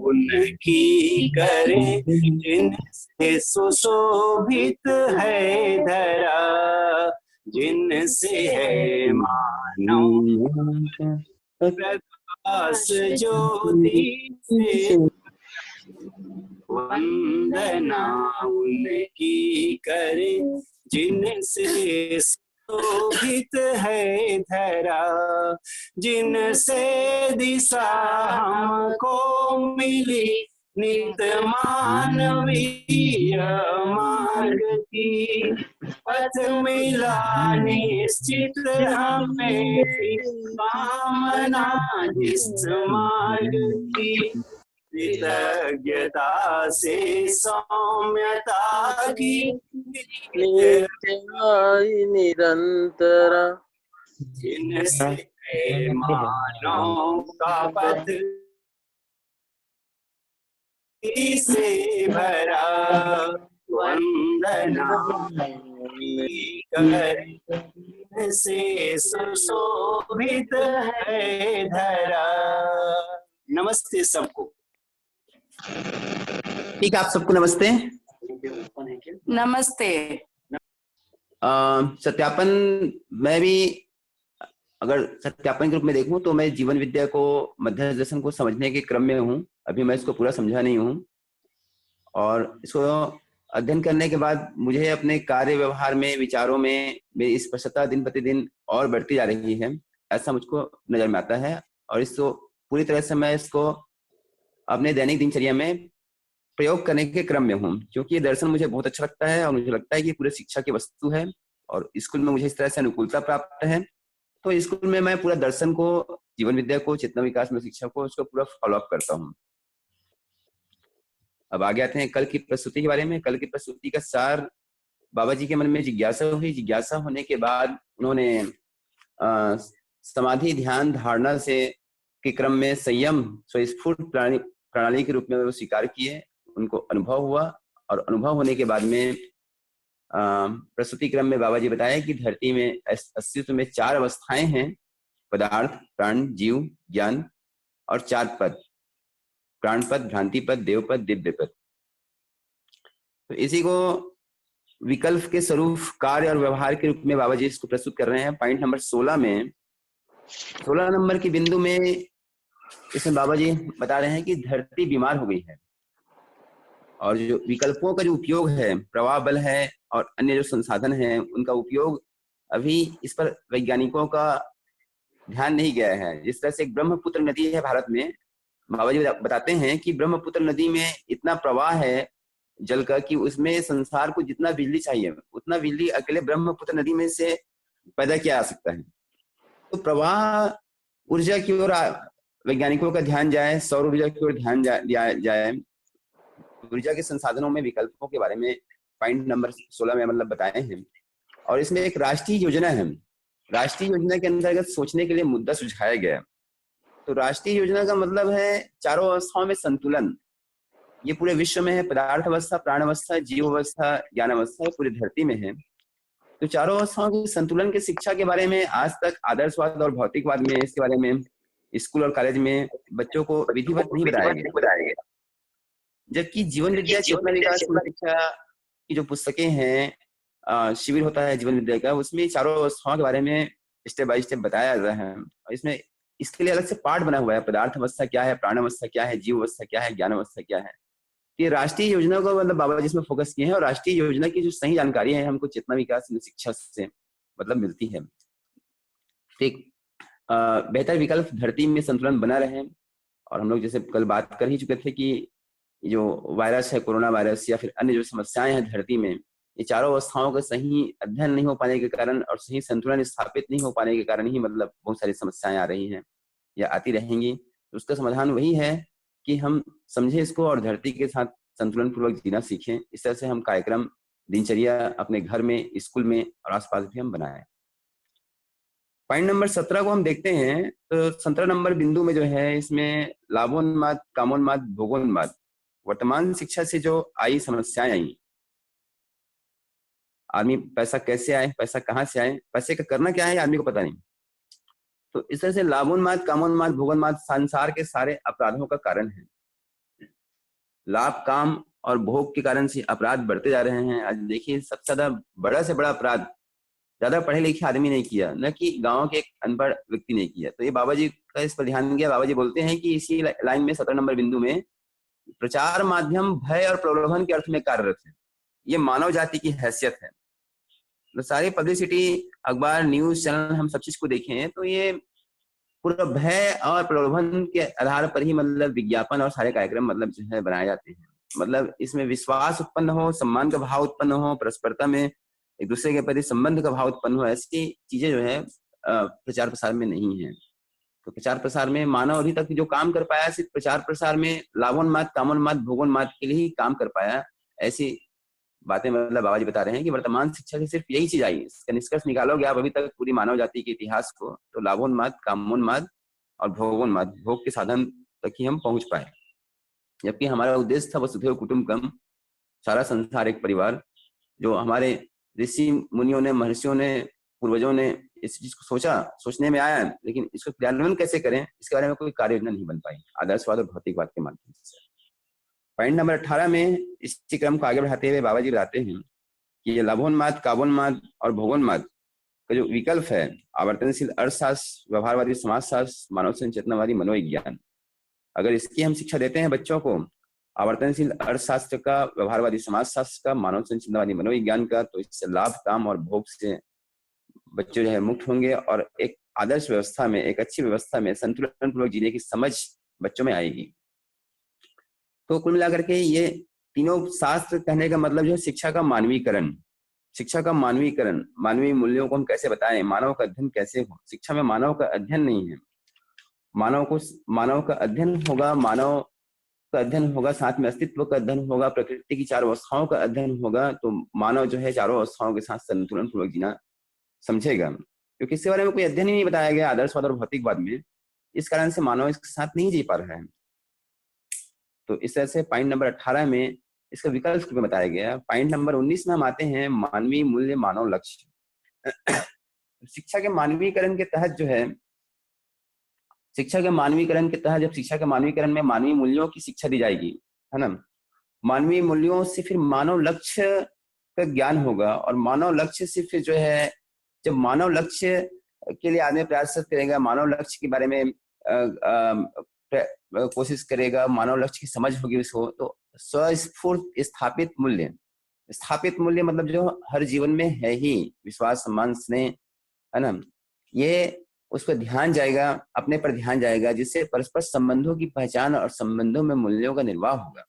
उनकी करे, जिनसे सुशोभित है धरा, जिनसे है मानव प्रकाश ज्योति से वंदना उनकी करे, जिनसे शोभित है धरा, जिनसे दिशा हमको मिली नित मानवीय मार्ग की, पथ मिला निश्चित हमें कामना जिस मार्ग की, कृतज्ञता से सौम्यता की निरंतरा, जिनसे मानव का पथ से भरा, वंदना करे, से सुशोभित है धरा। नमस्ते सबको। ठीक है, आप सबको नमस्ते। नमस्ते। सत्यापन, मैं भी अगर सत्यापन के रूप में देखूं तो मैं जीवन विद्या को, मध्य दर्शन को समझने के क्रम में हूं। अभी मैं इसको पूरा समझा नहीं हूं, और इसको अध्ययन करने के बाद मुझे अपने कार्य व्यवहार में, विचारों में मेरी स्पष्टता दिन प्रतिदिन और बढ़ती जा रही है, ऐसा मुझको नजर में आता है। और इसको पूरी तरह से मैं इसको अपने दैनिक दिनचर्या में प्रयोग करने के क्रम में हूँ, क्योंकि ये दर्शन मुझे बहुत अच्छा लगता है और मुझे लगता है कि पूरे शिक्षा की वस्तु है, और स्कूल में मुझे इस तरह से अनुकूलता प्राप्त है। तो स्कूल में मैं पूरा दर्शन को, जीवन विद्या को, चेतना विकास में शिक्षा को, उसको पूरा फॉलो अप करता हूँ। अब आगे आते हैं कल की प्रस्तुति के बारे में। कल की प्रस्तुति का सार, बाबा जी के मन में जिज्ञासा हुई। जिज्ञासा होने के बाद उन्होंने समाधि, ध्यान, धारणा से के क्रम में संयम, स्वस्फूर्त प्रणाली के रूप में वो स्वीकार किए, उनको अनुभव हुआ। और अनुभव होने के बाद में प्रस्तुति क्रम में बाबा जी बताया कि धरती में अस्तित्व में 4 अवस्थाएं हैं: पदार्थ, प्राण, जीव, ज्ञान, और 4 पद: प्राण पद, भ्रांति पद, देव पद, दिव्य पद। तो इसी को विकल्प के स्वरूप, कार्य और व्यवहार के रूप में बाबा जी इसको प्रस्तुत कर रहे हैं। पॉइंट नंबर 16 में, 16 नंबर की बिंदु में इसमें बाबा जी बता रहे हैं कि धरती बीमार हो गई है, और जो विकल्पों का जो उपयोग है, प्रवाह बल है और अन्य जो संसाधन हैं, उनका उपयोग अभी इस पर वैज्ञानिकों का ध्यान नहीं गया है। जिस तरह से एक ब्रह्मपुत्र नदी है भारत में, बाबा जी बताते हैं कि ब्रह्मपुत्र नदी में इतना प्रवाह है जल का कि उसमें संसार को जितना बिजली चाहिए उतना बिजली अकेले ब्रह्मपुत्र नदी में से पैदा किया जा सकता है। तो प्रवाह ऊर्जा की ओर वैज्ञानिकों का ध्यान जाए, सौर ऊर्जा की ओर ध्यान जाए। ऊर्जा के संसाधनों में विकल्पों के बारे में पॉइंट नंबर 16 में मतलब बताए हैं। और इसमें एक राष्ट्रीय योजना है। राष्ट्रीय योजना के अंतर्गत सोचने के लिए मुद्दा सुझाया गया। तो राष्ट्रीय योजना का मतलब है चारों अवस्थाओं में संतुलन। ये पूरे विश्व में है, पदार्थ अवस्था, प्राण अवस्था, जीव अवस्था, ज्ञान अवस्था, पूरी धरती में है। तो चारों अवस्थाओं के संतुलन की शिक्षा के बारे में आज तक आदर्शवाद और भौतिकवाद में, इसके बारे में स्कूल और कॉलेज में बच्चों को विधिवत नहीं बताया गया। जबकि जीवन विद्या, चेतना विकास शिक्षा की जो पुस्तकें हैं, शिविर होता है जीवन विद्या का, उसमें चारों अवस्थाओं के बारे में स्टेप बाय स्टेप बताया जाता है। और इसमें इसके लिए अलग से पाठ बना हुआ है, पदार्थ अवस्था क्या है, प्राण अवस्था क्या है, जीव अवस्था क्या है, ज्ञान अवस्था क्या है। ये राष्ट्रीय योजना को मतलब बाबा जी इसमें फोकस किए हैं, और राष्ट्रीय योजना की जो सही जानकारी है हमको चेतना विकास शिक्षा से मतलब मिलती है। ठीक, बेहतर विकल्प धरती में संतुलन बना रहे। और हम लोग जैसे कल बात कर ही चुके थे कि जो वायरस है, कोरोना वायरस, या फिर अन्य जो समस्याएं हैं धरती में, ये चारों अवस्थाओं का सही अध्ययन नहीं हो पाने के कारण और सही संतुलन स्थापित नहीं हो पाने के कारण ही मतलब बहुत सारी समस्याएं आ रही हैं या आती रहेंगी। तो उसका समाधान वही है कि हम समझे इसको और धरती के साथ संतुलन पूर्वक जीना सीखें। इस तरह से हम कार्यक्रम, दिनचर्या अपने घर में, स्कूल में और आसपास भी हम बनाएं। पॉइंट नंबर 17 को हम देखते हैं। तो 17 नंबर बिंदु में जो है, इसमें लाभोन्माद, कामोन्माद, भोगोन्माद, वर्तमान शिक्षा से जो आई समस्याएं आई, आदमी पैसा कैसे आए, पैसा कहाँ से आए, पैसे का करना क्या है आदमी को पता नहीं। तो इस तरह से लाभोन्माद, कामोन्माद, भोगोन्माद संसार के सारे अपराधों का कारण है। लाभ, काम और भोग के कारण से अपराध बढ़ते जा रहे हैं। आज देखिए सबसे ज्यादा बड़ा से बड़ा अपराध ज्यादा पढ़े लिखे आदमी ने किया, न कि गांव के एक अनपढ़ व्यक्ति ने किया। तो ये बाबा जी का इस पर ध्यान दिया। बाबा जी बोलते हैं कि इसी लाइन में 17 नंबर बिंदु में प्रचार माध्यम भय और प्रलोभन के अर्थ में कार्यरत है। ये मानव जाति की हैसियत है। तो सारी पब्लिसिटी, अखबार, न्यूज चैनल, हम सब चीज को देखें तो ये पूरा भय और प्रलोभन के आधार पर ही मतलब विज्ञापन और सारे कार्यक्रम मतलब जो है बनाए जाते हैं। मतलब इसमें विश्वास उत्पन्न हो, सम्मान का भाव उत्पन्न हो, परस्परता में एक दूसरे के प्रति संबंध का भाव उत्पन्न हो, ऐसी चीजें जो है प्रचार प्रसार में नहीं है। तो प्रचार प्रसार में मानव अभी तक जो काम कर पाया सिर्फ प्रचार प्रसार में लाभोन्माद, कामोन्माद, भोगोन्माद के लिए ही काम कर पाया। ऐसी बातें मतलब बाबा जी बता रहे हैं कि वर्तमान शिक्षा से सिर्फ यही चीज आई। इसका निष्कर्ष निकालोगे आप अभी तक पूरी मानव जाति के इतिहास को, तो लाभोन्माद, कामोन्माद और भोगोन्माद, भोग के साधन तक ही हम पहुंच पाए। जबकि हमारा उद्देश्य था वसुधैव कुटुंबकम, सारा संसार एक परिवार। जो हमारे ऋषि मुनियों ने, महर्षियों ने, पूर्वजों ने इस चीज को सोचने में आया, लेकिन इसको क्रियान्वयन कैसे करें इसके बारे में कोई कार्य योजना नहीं बन पाई आदर्शवाद और भौतिकवाद के माध्यम से। पॉइंट नंबर 18 में इसी क्रम को आगे बढ़ाते हुए बाबा जी बताते हैं कि ये लाभोन्माद, कामोन्माद और भोगोन्माद का जो विकल्प है, आवर्तनशील अर्थशास्त्र, व्यवहारवादी समाजशास्त्र, मानव संचेतनावादी मनोविज्ञान, अगर इसकी हम शिक्षा देते हैं बच्चों को, आवर्तनशील अर्थशास्त्र का, व्यवहारवादी समाजशास्त्र का, मानव संचेतनावादी मनोविज्ञान का, तो इससे लाभ, काम और भोग से बच्चे जो है मुक्त होंगे और एक आदर्श व्यवस्था में, एक अच्छी व्यवस्था में संतुलन पूर्वक जीने की समझ बच्चों में आएगी। तो कुल मिलाकर के ये तीनों शास्त्र कहने का मतलब जो है शिक्षा का मानवीकरण, शिक्षा का मानवीकरण, मानवीय मूल्यों को हम कैसे बताएं, मानव का अध्ययन कैसे हो। शिक्षा में मानव का अध्ययन नहीं है, मानव का अध्ययन होगा, मानव का अध्ययन होगा, साथ में अस्तित्व का अध्ययन होगा, प्रकृति की चार अवस्थाओं का अध्ययन होगा। तो मानव जो है चारों अवस्थाओं के साथ संतुलन पूर्वक जीना समझेगा, क्योंकि इसके बारे में कोई अध्ययन ही नहीं बताया गया आदर्शवाद और भौतिकवाद में। इस कारण से मानव इसके साथ नहीं जी पा रहा है। तो इस तरह से पॉइंट नंबर 18 में इसका विकल्प बताया गया। पॉइंट नंबर 19 में हम आते हैं मानवीय मूल्य, मानव लक्ष्य। शिक्षा के मानवीकरण के तहत जो है, शिक्षा के मानवीकरण के तहत जब शिक्षा के मानवीकरण में मानवीय मूल्यों की शिक्षा दी जाएगी, है ना, मानवीय मूल्यों से फिर मानव लक्ष्य का ज्ञान होगा। और मानव लक्ष्य से फिर जो है, जब मानव लक्ष्य के लिए आदमी प्रयास करेगा, मानव लक्ष्य के बारे में कोशिश करेगा, मानव लक्ष्य की समझ होगी उसको, तो स्वस्फूर्त स्थापित मूल्य मतलब जो हर जीवन में है ही, विश्वास, सम्मान, स्नेह, है ना, ये उस पर ध्यान जाएगा, अपने पर ध्यान जाएगा, जिससे परस्पर संबंधों की पहचान और संबंधों में मूल्यों का निर्वाह होगा।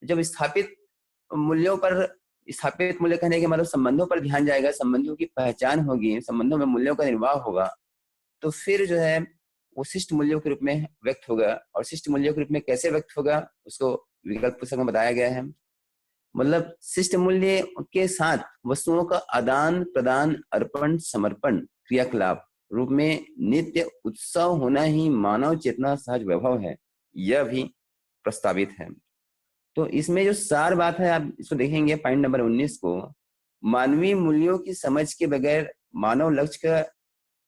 जब स्थापित मूल्य कहने के मतलब संबंधों पर ध्यान जाएगा, संबंधों की पहचान होगी, संबंधों में मूल्यों का निर्वाह होगा, तो फिर जो है वो शिष्ट मूल्यों के रूप में व्यक्त होगा। और शिष्ट मूल्यों के रूप में कैसे व्यक्त होगा उसको विकल्प पुस्तक में बताया गया है। मतलब शिष्ट मूल्य के साथ वस्तुओं का आदान प्रदान, अर्पण, समर्पण, क्रियाकलाप रूप में नित्य उत्सव होना ही मानव चेतना सहज वैभव है, यह भी प्रस्तावित है। तो इसमें जो सार बात है, आप इसको देखेंगे पॉइंट नंबर 19 को, मानवीय मूल्यों की समझ के बगैर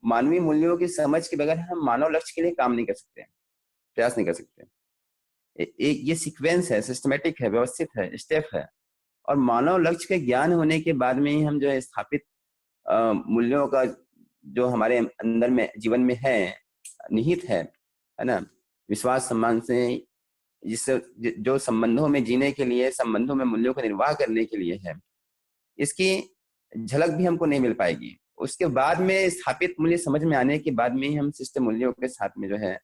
मानवीय मूल्यों की समझ के बगैर हम मानव लक्ष्य के लिए काम नहीं कर सकते, प्रयास नहीं कर सकते। एक ये सीक्वेंस है, सिस्टमेटिक है, व्यवस्थित है, स्टेप है। और मानव लक्ष्य के ज्ञान होने के बाद में ही हम जो है स्थापित मूल्यों का जो हमारे अंदर में जीवन में है, निहित है ना, विश्वास, सम्मान से, जिससे जो संबंधों में जीने के लिए, संबंधों में मूल्यों का निर्वाह करने के लिए है, इसकी झलक भी हमको नहीं मिल पाएगी। उसके बाद में स्थापित मूल्य समझ में आने के बाद में ही हम शिष्ट मूल्यों के साथ में जो है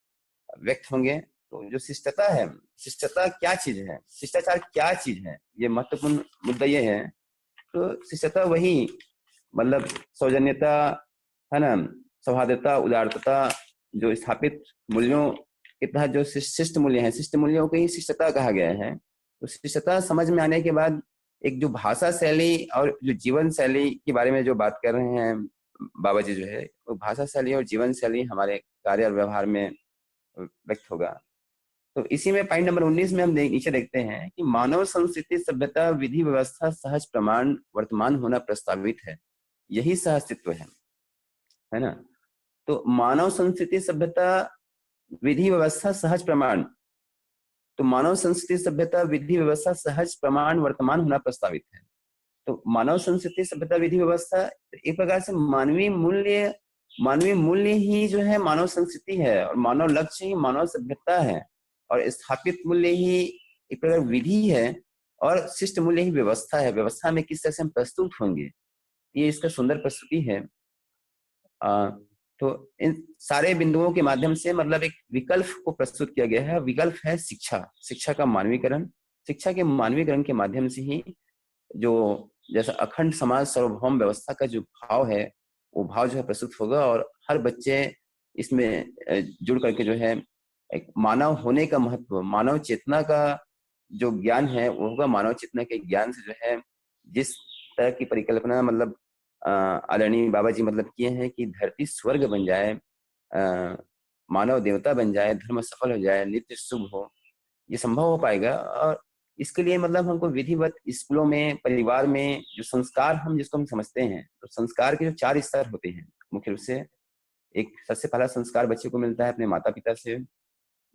व्यक्त होंगे। तो जो शिष्टता है, शिष्टता क्या चीज है, शिष्टाचार क्या चीज है, ये महत्वपूर्ण मुद्दा ये है। तो शिष्टता वही मतलब सौजन्यता, है ना, सौहार्दता, उदारता, जो स्थापित मूल्यों के तहत जो शिष्ट मूल्य है, शिष्ट मूल्यों को ही शिष्टता कहा गया है। तो शिष्टता समझ में आने के बाद एक जो भाषा शैली और जो जीवन शैली के बारे में जो बात कर रहे हैं बाबा जी, जो है वो भाषा शैली और जीवन शैली हमारे कार्य और व्यवहार में व्यक्त होगा। तो इसी में पॉइंट नंबर 19 में हम नीचे देखते हैं कि मानव संस्कृति, सभ्यता, विधि व्यवस्था, सहज प्रमाण वर्तमान होना प्रस्तावित है, यही सहअस्तित्व है ना। तो मानव संस्कृति, सभ्यता, विधि व्यवस्था, सहज प्रमाण, तो मानव संस्कृति सभ्यता विधि व्यवस्था सहज प्रमाण वर्तमान होना प्रस्तावित है। तो मानव संस्कृति सभ्यता विधि व्यवस्था एक प्रकार से मानवीय मूल्य ही जो है मानव संस्कृति है, और मानव लक्ष्य ही मानव सभ्यता है, और स्थापित मूल्य ही एक प्रकार विधि है, और शिष्ट मूल्य ही व्यवस्था है। व्यवस्था में किस तरह से हम प्रस्तुत होंगे, ये इसका सुंदर प्रस्तुति है। तो इन सारे बिंदुओं के माध्यम से मतलब एक विकल्प को प्रस्तुत किया गया है। विकल्प है शिक्षा, शिक्षा का मानवीकरण। शिक्षा के मानवीकरण के माध्यम से ही जो जैसा अखंड समाज सार्वभौम व्यवस्था का जो भाव है, वो भाव जो है प्रस्तुत होगा, और हर बच्चे इसमें जुड़ करके जो है एक मानव होने का महत्व, मानव चेतना का जो ज्ञान है वो होगा। मानव चेतना के ज्ञान से जो है जिस तरह की परिकल्पना मतलब आदरणीय बाबा जी मतलब किए हैं कि धरती स्वर्ग बन जाए, मानव देवता बन जाए, धर्म सफल हो जाए, नित्य शुभ हो, ये संभव हो पाएगा। और इसके लिए मतलब हमको विधिवत स्कूलों में, परिवार में जो संस्कार हम जिसको हम समझते हैं, तो संस्कार के जो 4 स्तर होते हैं मुख्य रूप से। एक सबसे पहला संस्कार बच्चे को मिलता है अपने माता पिता से,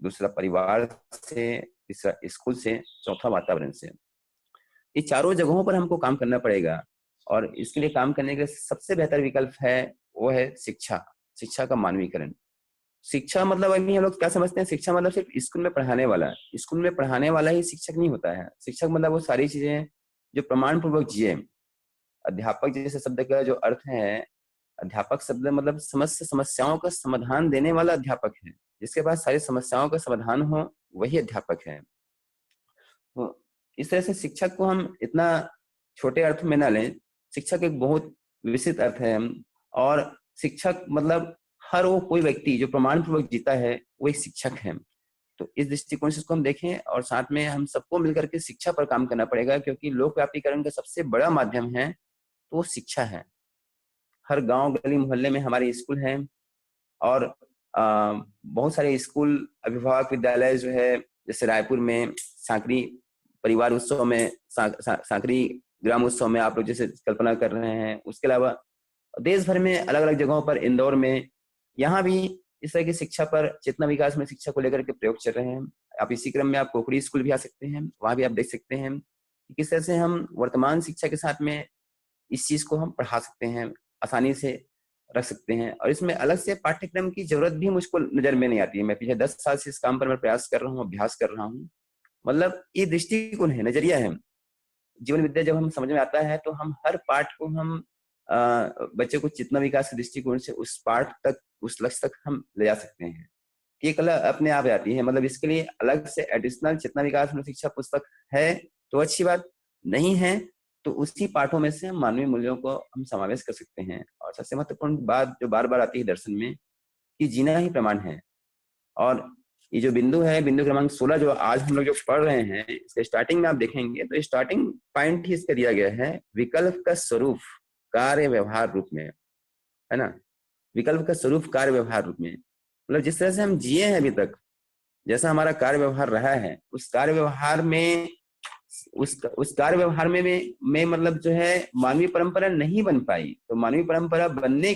दूसरा परिवार से, तीसरा स्कूल से, चौथा वातावरण से। ये चारों जगहों पर हमको काम करना पड़ेगा, और इसके लिए काम करने के सबसे बेहतर विकल्प है वो है शिक्षा, शिक्षा का मानवीकरण। शिक्षा मतलब अभी हम लोग क्या समझते हैं, शिक्षा मतलब सिर्फ स्कूल में पढ़ाने वाला। स्कूल में पढ़ाने वाला ही शिक्षक नहीं होता है। शिक्षक मतलब वो सारी चीजें जो प्रमाण पूर्वक जिए। अध्यापक जैसे शब्द का जो अर्थ है, अध्यापक शब्द मतलब समस्त समस्याओं का समाधान देने वाला अध्यापक है। जिसके पास सारी समस्याओं का समाधान हो वही अध्यापक है। तो इस तरह से शिक्षक को हम इतना छोटे अर्थ में ना लें। शिक्षक एक बहुत विस्तृत अर्थ है, और शिक्षक मतलब हर वो कोई व्यक्ति जो प्रमाण पूर्वक जीता है वो एक शिक्षक है। तो इस दृष्टिकोण से इसको हम देखें, और साथ में हम सबको मिलकर के शिक्षा पर काम करना पड़ेगा, क्योंकि लोक व्यापीकरण का सबसे बड़ा माध्यम है तो वो शिक्षा है। हर गांव गली मोहल्ले में हमारे स्कूल हैं, और बहुत सारे स्कूल अभिभावक विद्यालय जो है, जैसे रायपुर में सांकरी परिवार उत्सव में, सांकरी ग्राम उत्सव में आप लोग जैसे कल्पना कर रहे हैं। उसके अलावा देश भर में अलग अलग जगहों पर, इंदौर में, यहाँ भी इस तरह की शिक्षा पर, चेतना विकास में शिक्षा को लेकर के प्रयोग चल रहे हैं। आप इसी क्रम में आप कोकड़ी स्कूल भी आ सकते हैं, वहां भी आप देख सकते हैं कि किस तरह से हम वर्तमान शिक्षा के साथ में इस चीज को हम पढ़ा सकते हैं, आसानी से रख सकते हैं। और इसमें अलग से पाठ्यक्रम की जरूरत भी मुझको नजर में नहीं आती है। मैं पिछले 10 साल से इस काम पर मैं प्रयास कर रहा हूँ, अभ्यास कर रहा हूँ। मतलब ये दृष्टिकोण है, नजरिया है। जीवन विद्या जब हम समझ में आता है तो हम हर पाठ को हम बच्चे को चेतना विकास के दृष्टिकोण से उस पाठ तक, उस लक्ष्य तक हम ले जा सकते हैं। ये कला अपने आप आती है। मतलब इसके लिए अलग से एडिशनल चेतना विकास शिक्षा पुस्तक है तो अच्छी बात, नहीं है तो उसी पाठों में से हम मानवीय मूल्यों को हम समावेश कर सकते हैं। और सबसे महत्वपूर्ण बात जो बार बार आती है दर्शन में, कि जीना ही प्रमाण है। और ये जो बिंदु है, बिंदु क्रमांक 16 जो आज हम लोग जो पढ़ रहे हैं, इसके स्टार्टिंग में आप देखेंगे तो स्टार्टिंग पॉइंट ही इसका दिया गया है, विकल्प का स्वरूप कार्य व्यवहार रूप में, है ना। विकल्प का स्वरूप कार्य व्यवहार रूप में, मतलब जिस तरह से हम जिए हैं अभी तक, जैसा हमारा कार्य व्यवहार रहा है, उस कार्य व्यवहार में उस कार्य व्यवहार में मतलब जो है मानवीय परंपरा नहीं बन पाई। तो मानवीय परंपरा बनने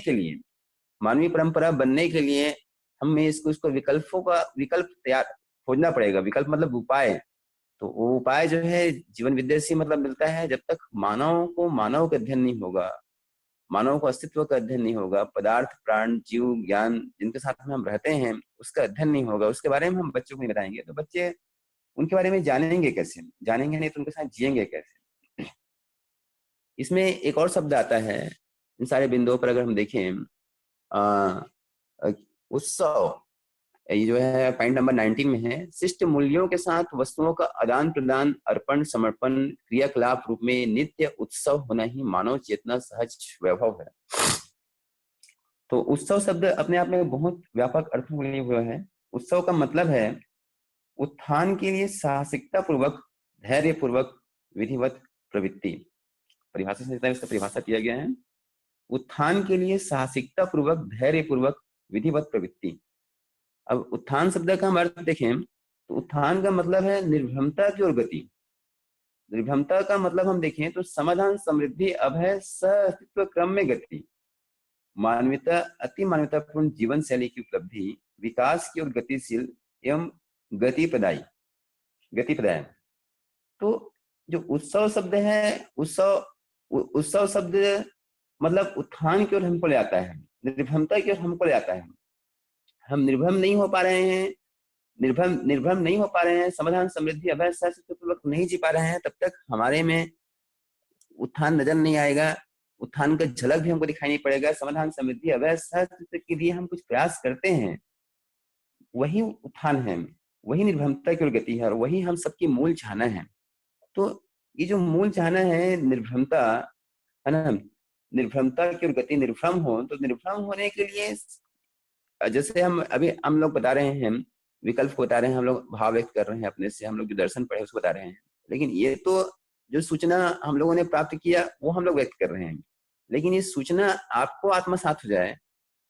के लिए हमें इसको विकल्प तैयार खोजना पड़ेगा। विकल्प मतलब उपाय। तो वो उपाय जो है जीवन विद्या से मतलब मिलता है। जब तक मानव का अध्ययन नहीं होगा, मानव को अस्तित्व का अध्ययन नहीं होगा, पदार्थ, प्राण, जीव, ज्ञान जिनके साथ में हम रहते हैं उसका अध्ययन नहीं होगा, उसके बारे में हम बच्चों को नहीं बताएंगे, तो बच्चे उनके बारे में जानेंगे कैसे? जानेंगे नहीं तो उनके साथ जिएंगे कैसे? इसमें एक और शब्द आता है इन सारे बिंदुओं पर, अगर हम देखें उत्सव, ये जो है पॉइंट नंबर 19 में है, शिष्ट मूल्यों के साथ वस्तुओं का आदान प्रदान, अर्पण समर्पण क्रियाकलाप रूप में नित्य उत्सव होना ही मानव चेतना सहज वैभव है। तो उत्सव शब्द अपने आप में बहुत व्यापक अर्थों लिए हुआ है। उत्सव का मतलब है उत्थान के लिए साहसिकता पूर्वक, धैर्य पूर्वक विधिवत प्रवृत्ति। परिभाषा से इसका परिभाषा किया गया है, उत्थान के लिए साहसिकता पूर्वक, धैर्य पूर्वक विधिवत प्रवृत्ति। अब उत्थान शब्द का हम अर्थ देखें तो उत्थान का मतलब है निर्भरता की ओर गति। निर्भरता का मतलब हम देखें तो समाधान, समृद्धि, अभय, सह अस्तित्व क्रम में गति, मानवता, अति मानवतापूर्ण जीवन शैली की उपलब्धि, विकास की ओर गतिशील एवं गति प्रदायी। गति प्रदान। तो जो उत्सव शब्द है, उत्सव शब्द मतलब उत्थान की ओर हमको ले आता है, निर्भमता की ओर हमको ले आता है। हम निर्भम नहीं हो पा रहे हैं, निर्भम नहीं हो पा रहे हैं, समाधान समृद्धि अभय पूर्वक नहीं जी पा रहे हैं, तब तक हमारे में उत्थान नजर नहीं आएगा, उत्थान का झलक भी हमको दिखाई नहीं पड़ेगा। समाधान समृद्धि अभय के लिए हम कुछ प्रयास करते हैं, वही उत्थान है, वही निर्भमता की ओर गति है, और वही हम सबकी मूल चाहना है। तो ये जो मूल चाहना है निर्भमता, है ना, निर्भमता की ओर गति, निर्भम हो, तो निर्भम होने के लिए जैसे हम लोग बता रहे हैं, विकल्प को बता रहे हैं, हम लोग भाव व्यक्त कर रहे हैं अपने से, हम लोग जो दर्शन पढ़े उसको बता रहे हैं, लेकिन ये तो जो सूचना हम लोगों ने प्राप्त किया वो हम लोग व्यक्त कर रहे हैं। लेकिन ये सूचना आपको आत्मसात हो जाए,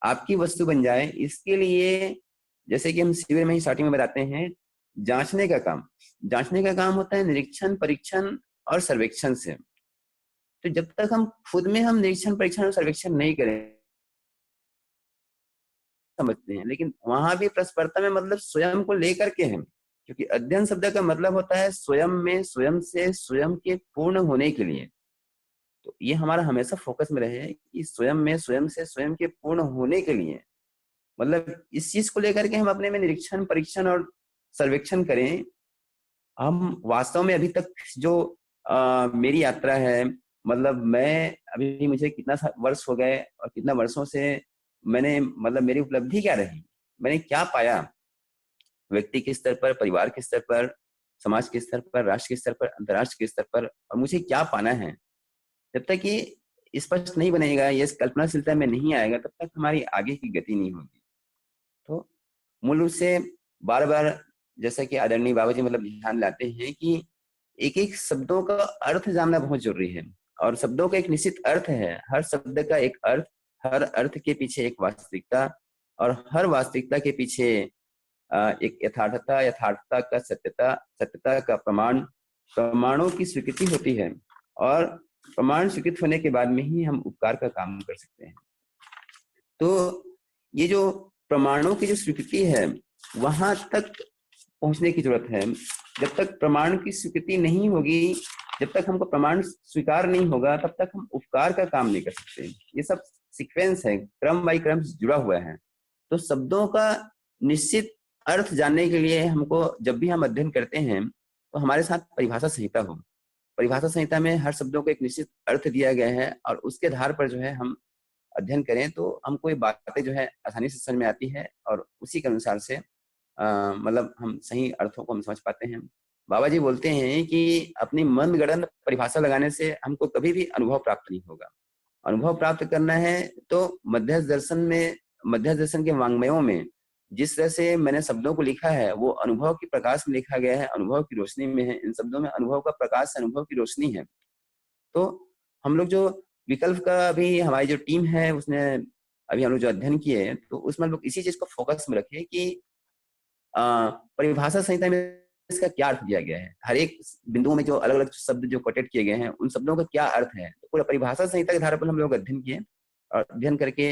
आपकी वस्तु बन जाए, इसके लिए जैसे कि हम शिविर में ही स्टार्टिंग में बताते हैं, जांचने का काम होता है निरीक्षण, परीक्षण और सर्वेक्षण से। तो जब तक हम खुद में हम निरीक्षण, परीक्षण और सर्वेक्षण नहीं करें, समझते हैं, लेकिन वहां भी परस्परता में मतलब स्वयं को लेकर के हैं, क्योंकि अध्ययन शब्द का मतलब होता है स्वयं में, स्वयं से, स्वयं के पूर्ण होने के लिए। तो ये हमारा हमेशा फोकस में रहे कि स्वयं में, स्वयं से, स्वयं के पूर्ण होने के लिए, मतलब इस चीज को लेकर के हम अपने में निरीक्षण, परीक्षण और सर्वेक्षण करें। हम वास्तव में अभी तक जो मेरी यात्रा है, मतलब मैं अभी, मुझे कितना वर्ष हो गए और कितना वर्षों से मैंने, मतलब मेरी उपलब्धि क्या रही, मैंने क्या पाया व्यक्ति के स्तर पर, परिवार के स्तर पर, समाज के स्तर पर, राष्ट्र के स्तर पर, अंतर्राष्ट्र के स्तर पर, और मुझे क्या पाना है, जब तक ये स्पष्ट नहीं बनेगा, ये कल्पनाशीलता में नहीं आएगा, तब तक हमारी आगे की गति नहीं होगी। तो मूल रूप से बार बार जैसा कि आदरणीय बाबा जी मतलब ध्यान लाते हैं कि एक एक शब्दों का अर्थ जानना बहुत जरूरी है, और शब्दों का एक निश्चित अर्थ है, हर शब्द का एक अर्थ, हर अर्थ के पीछे एक वास्तविकता, और हर वास्तविकता के पीछे एक यथार्थता का सत्यता का प्रमाणों की स्वीकृति होती है, और प्रमाण स्वीकृत होने के बाद में ही हम उपकार का काम कर सकते हैं। तो ये जो प्रमाणों की जो स्वीकृति है, वहां तक पहुंचने की जरूरत है। जब तक प्रमाण की स्वीकृति नहीं होगी, जब तक हमको प्रमाण स्वीकार नहीं होगा, तब तक हम उपकार का काम नहीं कर सकते। ये सब सीक्वेंस है, क्रम बाई क्रम जुड़ा हुआ है। तो शब्दों का निश्चित अर्थ जानने के लिए हमको, जब भी हम अध्ययन करते हैं, तो हमारे साथ परिभाषा संहिता हो। परिभाषा संहिता में हर शब्दों को एक निश्चित अर्थ दिया गया है, और उसके आधार पर जो है हम अध्ययन करें, तो हमको ये बातें जो है आसानी से समझ में आती है, और उसी के अनुसार से मतलब हम सही अर्थों को हम समझ पाते हैं। बाबा जी बोलते हैं कि अपनी मनगढ़ंत परिभाषा लगाने से हमको कभी भी अनुभव प्राप्त नहीं होगा। अनुभव प्राप्त करना है तो मध्यस्थ दर्शन के वाङ्मयों में जिस तरह से मैंने शब्दों को लिखा है, वो अनुभव की प्रकाश में लिखा गया है, अनुभव की रोशनी में है। इन शब्दों में अनुभव का प्रकाश, अनुभव की रोशनी है। तो हम लोग जो विकल्प का अभी हमारी जो टीम है, उसने अभी हम लोग जो अध्ययन किए, तो उसमें हम लोग इसी चीज को फोकस में रखे कि परिभाषा संहिता में इसका क्या अर्थ दिया गया है, हर एक बिंदुओं में जो अलग अलग शब्द जो कोटेट किए गए हैं, उन शब्दों का क्या अर्थ है। तो पूरा परिभाषा संहिता के आधार पर हम लोग अध्ययन किए, और अध्ययन करके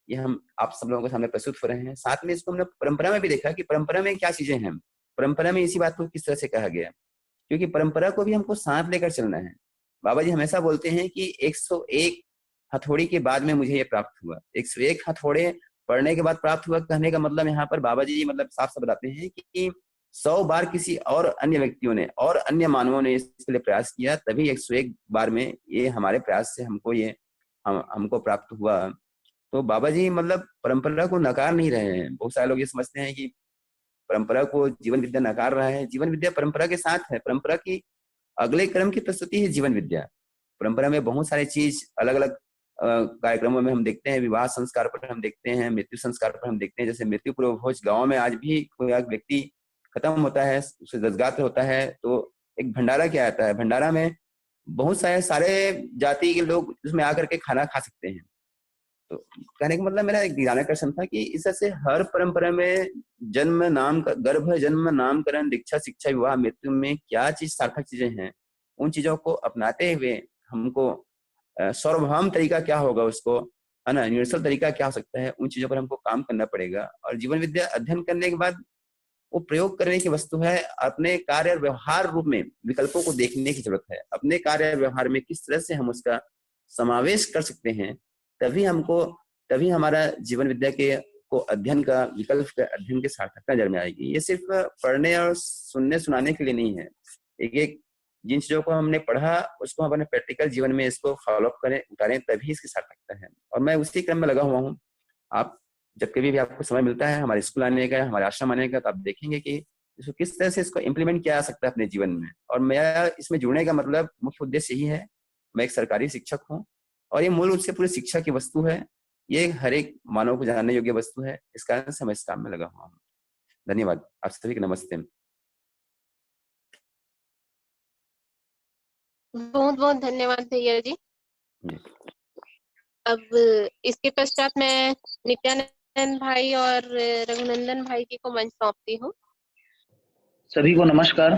ये हम आप सब लोगों के सामने प्रस्तुत हो रहे हैं। साथ में इसको हमने परंपरा में भी देखा कि परंपरा में क्या चीजें हैं, परंपरा में इसी बात को किस तरह से कहा गया, क्योंकि परंपरा को भी हमको साथ लेकर चलना है। बाबा जी हमेशा बोलते हैं कि 101 हथौड़ी के बाद में मुझे ये प्राप्त हुआ। 101 हथौड़े पढ़ने के बाद प्राप्त हुआ, कहने का मतलब यहाँ पर बाबा जी मतलब साफ साफ बताते हैं कि 100 बार किसी और अन्य व्यक्तियों ने और अन्य मानवों ने इसके लिए प्रयास किया, तभी 101 बार में ये हमारे प्रयास से हमको ये हमको प्राप्त हुआ। तो बाबा जी मतलब परंपरा को नकार नहीं रहे हैं। बहुत सारे लोग ये समझते हैं कि परंपरा को जीवन विद्या नकार रहा है। जीवन विद्या परंपरा के साथ है। परंपरा की अगले क्रम की प्रस्तुति है जीवन विद्या। परंपरा में बहुत सारी चीज अलग अलग कार्यक्रमों में हम देखते हैं। विवाह संस्कार पर हम देखते हैं, मृत्यु संस्कार पर हम देखते हैं। जैसे मृत्यु पूर्व भोज गाँव में आज भी कोई व्यक्ति खत्म होता है, उसे दसगात्र होता है, तो एक भंडारा किया जाता है। भंडारा में बहुत सारे जाति के लोग उसमें आकर के खाना खा सकते हैं। तो कहने का मतलब मेरा एक ध्यानाकर्षण था कि इस तरह से हर परंपरा में जन्म, नाम, गर्भ, जन्म, नामकरण, दीक्षा, शिक्षा, विवाह, मृत्यु में क्या चीज सार्थक चीजें हैं, उन चीजों को अपनाते हुए हमको सार्वभौम तरीका क्या होगा, उसको है ना, यूनिवर्सल तरीका क्या हो सकता है, उन चीजों पर हमको काम करना पड़ेगा। और जीवन विद्या अध्ययन करने के बाद वो प्रयोग करने की वस्तु है। अपने कार्य और व्यवहार रूप में विकल्पों को देखने की जरूरत है। अपने कार्य और व्यवहार में किस तरह से हम उसका समावेश कर सकते हैं, तभी हमारा जीवन विद्या के को अध्ययन का विकल्प का अध्ययन की सार्थकता नजर में आएगी। ये सिर्फ पढ़ने और सुनने सुनाने के लिए नहीं है। एक जिन चीजों को हमने पढ़ा उसको हम अपने प्रैक्टिकल जीवन में इसको फॉलोअप करें, उतारें, तभी इसकी सार्थकता है। और मैं उसी क्रम में लगा हुआ हूँ। आप जब कभी भी आपको समय मिलता है हमारे स्कूल आने का, हमारे आश्रम आने का, तो आप देखेंगे कि इसको किस तरह से इसको इम्प्लीमेंट किया जा सकता है अपने जीवन में। और मेरा इसमें जुड़ने का मतलब मुख्य उद्देश्य यही है। मैं एक सरकारी शिक्षक हूँ और ये मूल रूप से पूरी शिक्षा की वस्तु है। ये हर एक मानव को जानने योग्य वस्तु है। इस कारण से मैं इस काम में लगा हुआ हूँ। धन्यवाद। आप सभी को नमस्ते। बहुत बहुत धन्यवाद भैया जी। अब इसके पश्चात मैं नित्यानंद भाई और रघुनंदन भाई जी को मंच सौंपती हूँ। सभी को नमस्कार।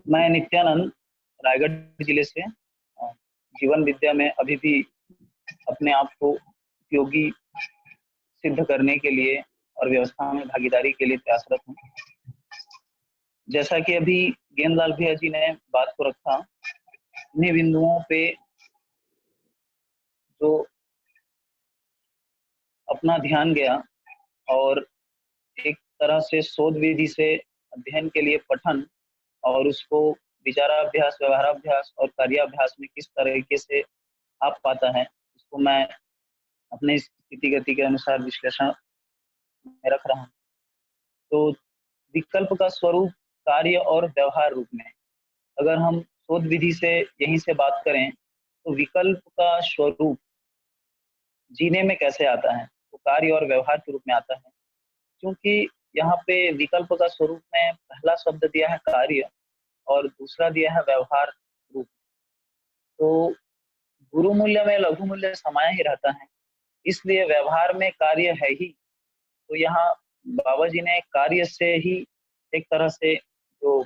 मैं नित्यानंद रायगढ़ जिले से जीवन विद्या में अभी भी अपने आप को उपयोगी सिद्ध करने के लिए और व्यवस्था में भागीदारी के लिए प्रयासरत हूँ। जैसा कि अभी गेंदलाल भैया जी ने बात को रखा, इन्हीं बिंदुओं पे जो अपना ध्यान गया और एक तरह से शोध विधि से अध्ययन के लिए पठन और उसको विचाराभ्यास, व्यवहाराभ्यास और कार्याभ्यास में किस तरीके से आप पाता है, उसको मैं अपने स्थिति गति के अनुसार विश्लेषण में रख रहा हूँ। तो विकल्प का स्वरूप कार्य और व्यवहार रूप में, अगर हम शोध विधि से यहीं से बात करें तो विकल्प का स्वरूप जीने में कैसे आता है, तो कार्य और व्यवहार के रूप में आता है। क्योंकि यहाँ पे विकल्प का स्वरूप में पहला शब्द दिया है कार्य और दूसरा दिया है व्यवहार रूप। तो गुरु मूल्य में लघु मूल्य समाया ही रहता है, इसलिए व्यवहार में कार्य है ही। तो यहाँ बाबा जी ने कार्य से ही एक तरह से जो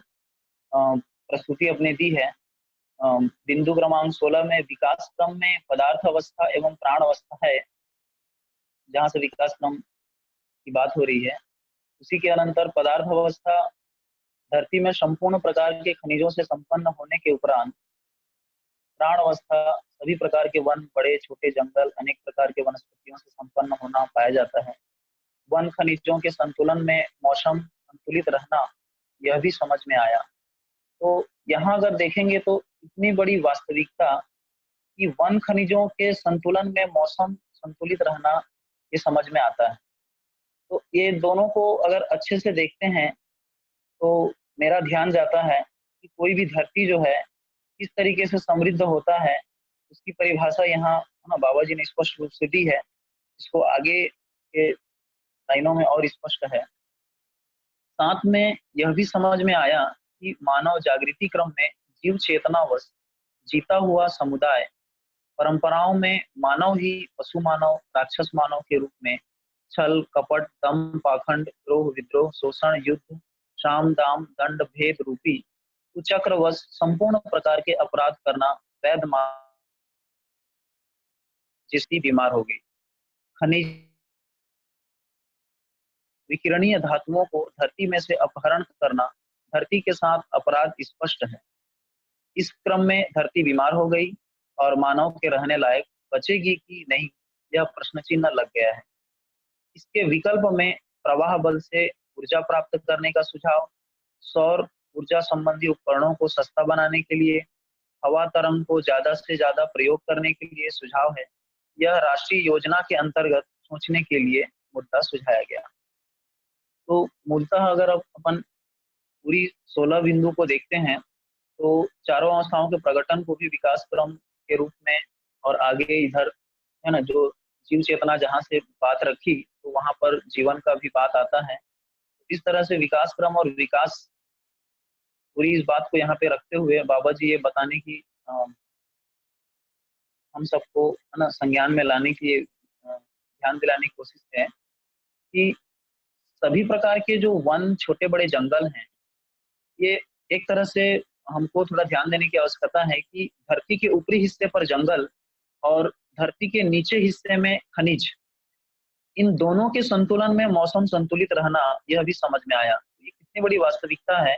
प्रस्तुति अपने दी है, बिंदु क्रमांक 16 में विकास क्रम में पदार्थ अवस्था एवं प्राण अवस्था है, जहाँ से विकास क्रम की बात हो रही है। उसी के अनंतर पदार्थ अवस्था धरती में संपूर्ण प्रकार के खनिजों से संपन्न होने के उपरांत प्राण अवस्था सभी प्रकार के वन, बड़े छोटे जंगल, अनेक प्रकार के वनस्पतियों से संपन्न होना पाया जाता है। वन खनिजों के संतुलन में मौसम संतुलित रहना, यह भी समझ में आया। तो यहाँ अगर देखेंगे तो इतनी बड़ी वास्तविकता कि वन खनिजों के संतुलन में मौसम संतुलित रहना, ये समझ में आता है। तो ये दोनों को अगर अच्छे से देखते हैं तो मेरा ध्यान जाता है कि कोई भी धरती जो है किस तरीके से समृद्ध होता है, उसकी परिभाषा यहाँ बाबा जी ने स्पष्ट रूप से दी है। इसको आगे के लाइनों में और स्पष्ट है। साथ में यह भी समझ में आया कि मानव जागृति क्रम में जीव चेतनावश जीता हुआ समुदाय परंपराओं में मानव ही पशु मानव, राक्षस मानव के रूप में छल, कपट, दम, पाखंड, द्रोह, विद्रोह, शोषण, युद्ध, शाम, दाम, दंड, भेद रूपी कुचक्रवश संपूर्ण प्रकार के अपराध करना वैध मान जिसकी बीमार हो गई। खनिज विकिरणीय धातुओं को धरती में से अपहरण करना धरती के साथ अपराध स्पष्ट है। इस क्रम में धरती बीमार हो गई और मानव के रहने लायक बचेगी कि नहीं, यह प्रश्न चिन्ह लग गया है। इसके विकल्प में प्रवाह बल से ऊर्जा प्राप्त करने का सुझाव, सौर ऊर्जा संबंधी उपकरणों को सस्ता बनाने के लिए, हवा तरंग को ज्यादा से ज्यादा प्रयोग करने के लिए सुझाव है। यह राष्ट्रीय योजना के अंतर्गत सोचने के लिए मुद्दा सुझाया गया। तो मूलतः अगर अपन पूरी 16 बिंदु को देखते हैं तो चारों अवस्थाओं के प्रकटन को भी विकास क्रम के रूप में, और आगे इधर है ना जो जीव चेतना जहाँ से बात रखी तो वहां पर जीवन का भी बात आता है। इस तरह से विकास क्रम और विकास पूरी इस बात को यहाँ पे रखते हुए बाबा जी ये बताने की हम सबको है ना संज्ञान में लाने की ध्यान दिलाने की कोशिश है कि सभी प्रकार के जो वन, छोटे बड़े जंगल हैं, ये एक तरह से हमको थोड़ा ध्यान देने की आवश्यकता है कि धरती के ऊपरी हिस्से पर जंगल और धरती के नीचे हिस्से में खनिज, इन दोनों के संतुलन में मौसम संतुलित रहना, यह भी समझ में आया। ये कितनी बड़ी वास्तविकता है।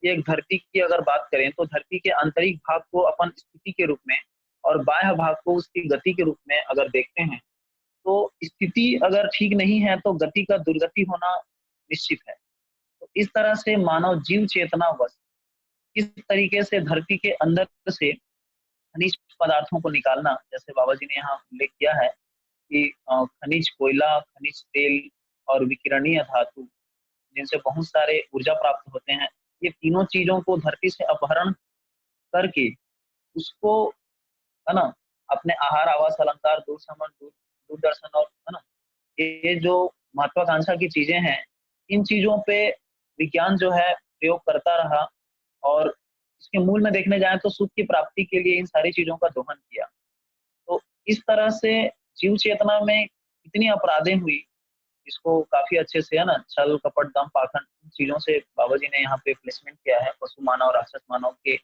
ये एक धरती की अगर बात करें तो धरती के आंतरिक भाग को अपन स्थिति के रूप में और बाह्य भाग को उसकी गति के रूप में अगर देखते हैं, तो स्थिति अगर ठीक नहीं है तो गति का दुर्गति होना निश्चित है। तो इस तरह से मानव जीव चेतना बस इस तरीके से धरती के अंदर से खनिज पदार्थों को निकालना, जैसे बाबा जी ने यहाँ उल्लेख किया है कि खनिज कोयला, खनिज तेल और विकिरणीय धातु, जिनसे बहुत सारे ऊर्जा प्राप्त होते हैं, ये तीनों चीजों को धरती से अपहरण करके उसको, है ना, अपने आहार, आवास, अलंकार, दूरदर्शन और, है ना, ये जो महत्वाकांक्षा की चीजें हैं, इन चीजों पे विज्ञान जो है प्रयोग करता रहा और इसके मूल में देखने जाए तो सुख की प्राप्ति के लिए इन सारी चीजों का दोहन किया। तो इस तरह से जीव चेतना में इतनी अपराधें हुई, इसको काफी अच्छे से, है ना, छल कपट दम पाखंड, इन चीजों से बाबा जी ने यहाँ पे प्लेसमेंट किया है। पशु मानव, राक्षस मानव के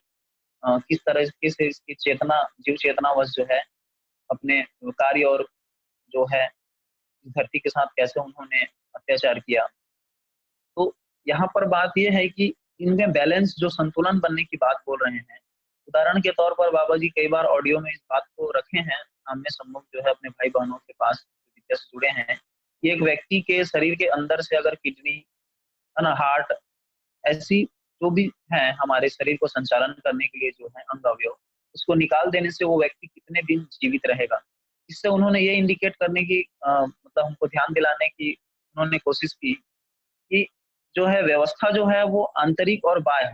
किस तरह से इसकी चेतना, जीव चेतनावश जो है अपने कार्य और जो है इस धरती के साथ कैसे उन्होंने अत्याचार किया। तो यहाँ पर बात यह है कि इनमें बैलेंस, जो संतुलन बनने की बात बोल रहे हैं। उदाहरण के तौर पर बाबा जी कई बार ऑडियो में इस बात को रखे हैं सामने सम्मुख, जो है अपने भाई बहनों के पास विद्या से जुड़े हैं, कि एक व्यक्ति के शरीर के अंदर से अगर किडनी, है ना, हार्ट, ऐसी जो भी है हमारे शरीर को संचालन करने के लिए जो है अंग अवयव, उसको निकाल देने से वो व्यक्ति कितने दिन जीवित रहेगा। इससे उन्होंने ये इंडिकेट करने की, मतलब हमको ध्यान दिलाने की उन्होंने कोशिश की कि जो है व्यवस्था जो है वो आंतरिक और बाह्य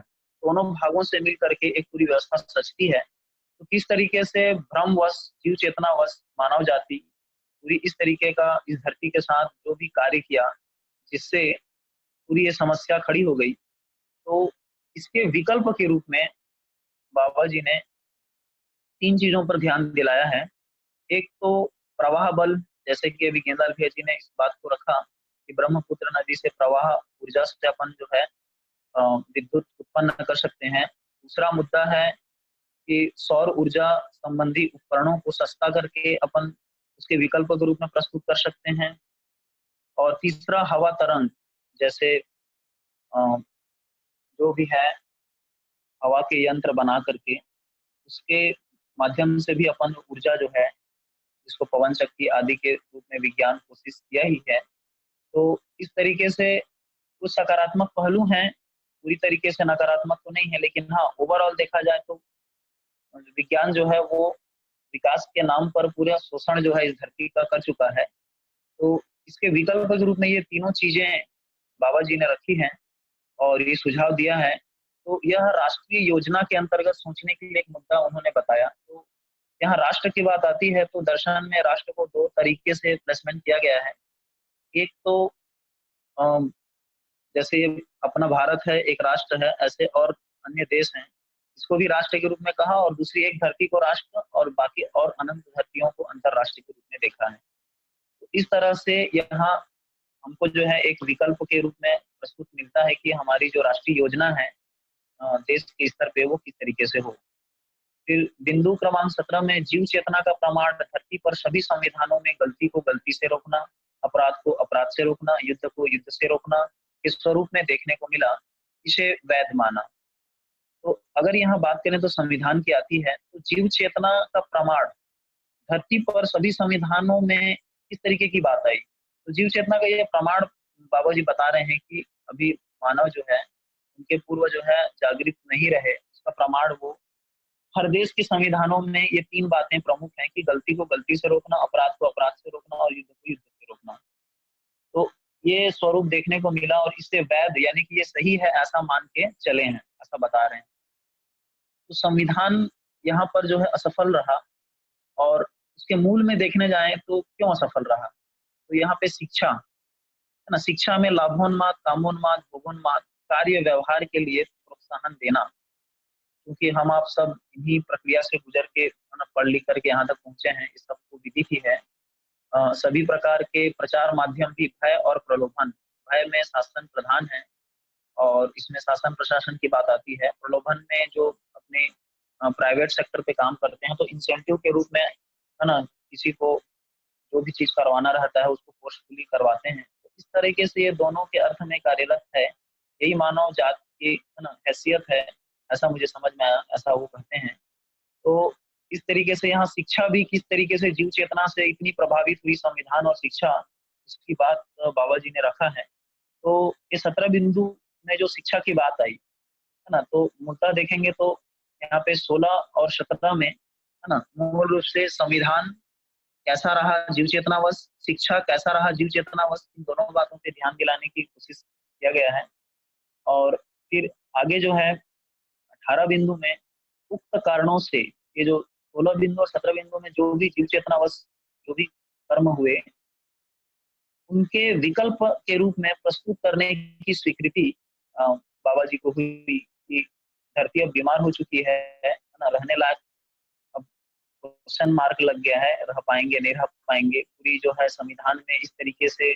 दोनों भागों से मिल करके एक पूरी व्यवस्था सचती है। तो किस तरीके से भ्रमवश, जीव चेतनावश मानव जाति पूरी इस तरीके का इस धरती के साथ जो भी कार्य किया, जिससे पूरी ये समस्या खड़ी हो गई। तो इसके विकल्प के रूप में बाबा जी ने 3 चीजों पर ध्यान दिलाया है। एक तो प्रवाह बल, जैसे कि अभी गेंदाल भैया जी ने इस बात को रखा कि ब्रह्मपुत्र नदी से प्रवाह ऊर्जा से अपन जो है विद्युत उत्पन्न कर सकते हैं। दूसरा मुद्दा है कि सौर ऊर्जा संबंधी उपकरणों को सस्ता करके अपन उसके विकल्प के रूप में प्रस्तुत कर सकते हैं। और तीसरा हवा तरंग, जैसे जो भी है हवा के यंत्र बना करके उसके माध्यम से भी अपन ऊर्जा जो है, जिसको पवन शक्ति आदि के रूप में विज्ञान कोशिश किया ही है। तो इस तरीके से कुछ सकारात्मक पहलू हैं, पूरी तरीके से नकारात्मक तो नहीं है, लेकिन हाँ, ओवरऑल देखा जाए तो विज्ञान जो है वो विकास के नाम पर पूरा शोषण जो है इस धरती का कर चुका है। तो इसके विकल्प के रूप में ये तीनों चीजें बाबा जी ने रखी हैं और ये सुझाव दिया है। तो यह राष्ट्रीय योजना के अंतर्गत सोचने के लिए एक मुद्दा उन्होंने बताया। तो यहाँ राष्ट्र की बात आती है तो दर्शन में राष्ट्र को 2 तरीके से प्लेसमेंट किया गया है। एक तो जैसे ये अपना भारत है, एक राष्ट्र है, ऐसे और अन्य देश हैं, इसको भी राष्ट्र के रूप में कहा, और दूसरी एक धरती को राष्ट्र और बाकी और अनंत धरतियों को अंतरराष्ट्रीय के रूप में देखा है। तो इस तरह से यहाँ हमको जो है एक विकल्प के रूप में प्रस्तुत मिलता है कि हमारी जो राष्ट्रीय योजना है देश के स्तर पे वो किस तरीके से हो। फिर बिंदु क्रमांक 17 में जीव चेतना का प्रमाण, धरती पर सभी संविधानों में गलती को गलती से रोकना, अपराध को अपराध से रोकना, युद्ध को युद्ध से रोकना के स्वरूप में देखने को मिला, इसे वैध माना। तो अगर यहाँ बात करें तो संविधान की आती है, तो जीव चेतना का प्रमाण धरती पर सभी संविधानों में किस तरीके की बात आई। तो जीव चेतना का ये प्रमाण बाबा जी बता रहे हैं कि अभी मानव जो है उनके पूर्व जो है जागृत नहीं रहे, उसका प्रमाण वो हर देश के संविधानों में ये 3 बातें प्रमुख हैं कि गलती को गलती से रोकना, अपराध को अपराध से रोकना और युद्ध को युद्ध से रोकना। तो ये स्वरूप देखने को मिला और इससे वैध, यानी कि ये सही है ऐसा मान के चले हैं, ऐसा बता रहे हैं। तो संविधान यहाँ पर जो है असफल रहा, और उसके मूल में देखने जाए तो क्यों असफल रहा। तो यहाँ पे शिक्षा है ना, शिक्षा में लाभोन्माद, कामोन्माद, भोगोन्माद कार्य व्यवहार के लिए प्रोत्साहन देना, क्योंकि हम आप सब इन्हीं प्रक्रिया से गुजर के पढ़ लिख करके यहाँ तक पहुंचे हैं, इस सबको विदित ही है। सभी प्रकार के प्रचार माध्यम भी भय और प्रलोभन, भय में शासन प्रधान है और इसमें शासन प्रशासन की बात आती है। प्रलोभन में जो अपने प्राइवेट सेक्टर पे काम करते हैं तो इंसेंटिव के रूप में, है ना, किसी को जो भी चीज करवाना रहता है उसको फोर्सफुली करवाते हैं। तो इस तरीके से ये दोनों के अर्थ में कार्यरत है। यही मानव जात की है ना हैसियत है, ऐसा मुझे समझ में आया, ऐसा वो कहते हैं। तो इस तरीके से यहाँ शिक्षा भी किस तरीके से जीव चेतना से इतनी प्रभावित हुई, संविधान और शिक्षा, उसकी बात बाबा जी ने रखा है। तो ये 17 बिंदु में जो शिक्षा की बात आई है ना, तो मुद्दा देखेंगे तो यहाँ पे 16 और 17 में है ना, मूल रूप से संविधान कैसा रहा जीव चेतनावश, शिक्षा कैसा रहा जीव चेतनावश, इन दोनों बातों पे ध्यान दिलाने की कोशिश किया गया है। और फिर आगे जो है 18 बिंदु में उक्त कारणों से, ये जो 16 बिंदु और 17 बिंदु में जो भी जीव चेतनावश जो भी कर्म हुए उनके विकल्प के रूप में प्रस्तुत करने की स्वीकृति बाबा जी को हुई कि धरती अब बीमार हो चुकी है ना, रहने लायक अब क्वेश्चन मार्क लग गया है, रह पाएंगे नहीं रह पाएंगे। पूरी जो है संविधान में इस तरीके से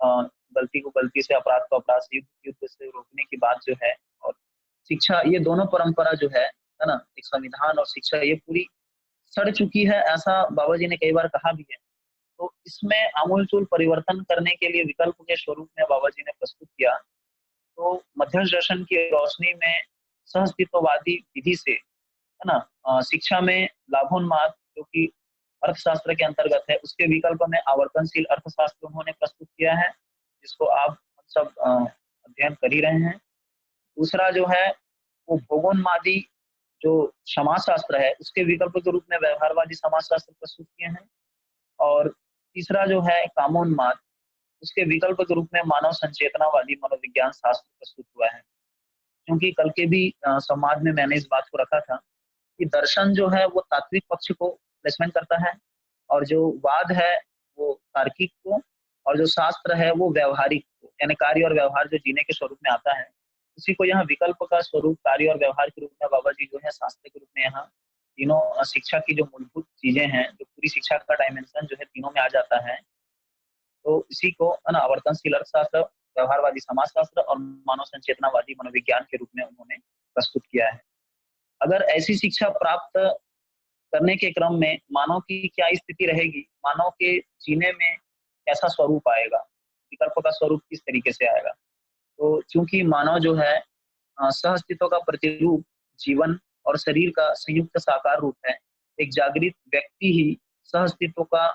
गलती को गलती से, अपराध को अपराध से, युद्ध से रोकने की बात जो है, और शिक्षा, ये दोनों परंपरा जो है ना, एक संविधान और शिक्षा, ये पूरी सड़ चुकी है, ऐसा बाबा जी ने कई बार कहा भी है। तो इसमें आमूलचूल परिवर्तन करने के लिए विकल्प के स्वरूप में बाबा जी ने प्रस्तुत किया। तो मध्यस्थ दर्शन की रोशनी में सहअस्तित्ववादी विधि से है ना, शिक्षा में लाभोन्माद जो कि अर्थशास्त्र के अंतर्गत है, उसके विकल्प में आवर्तनशील अर्थशास्त्र उन्होंने प्रस्तुत किया है, जिसको आप सब अध्ययन कर ही रहे हैं। दूसरा जो है वो भोगोन्मादी जो समाजशास्त्र है, उसके विकल्प के रूप में व्यवहारवादी समाजशास्त्र प्रस्तुत किए हैं। और तीसरा जो है कामोन्माद, उसके विकल्प के रूप में मानव संचेतनावादी मनोविज्ञान शास्त्र प्रस्तुत हुआ है। क्योंकि कल के भी संवाद में मैंने इस बात को रखा था कि दर्शन जो है वो तात्विक पक्ष को प्लेसमेंट करता है, और जो वाद है वो तार्किक को, और जो शास्त्र है वो व्यवहारिक को, यानी कार्य और व्यवहार जो जीने के स्वरूप में आता है, उसी को यहाँ विकल्प का स्वरूप कार्य और व्यवहार के रूप में बाबा जी जो है शास्त्र के रूप में यहाँ तीनों शिक्षा की जो मूलभूत चीजें हैं, जो पूरी शिक्षा का डायमेंशन जो है तीनों में आ जाता है। तो इसी को आवर्तनशील अर्थशास्त्र, व्यवहारवादी समाजशास्त्र और मानव संचेतनावादी मनोविज्ञान के रूप में उन्होंने प्रस्तुत किया है। अगर ऐसी शिक्षा प्राप्त करने के क्रम में मानव की क्या स्थिति रहेगी, मानव के जीने में कैसा स्वरूप आएगा, विकल्प का स्वरूप किस तरीके से आएगा। तो चूंकि मानव जो है सहअस्तित्व का प्रतिरूप, जीवन और शरीर का संयुक्त साकार रूप है, एक जागृत व्यक्ति ही सहअस्तित्व का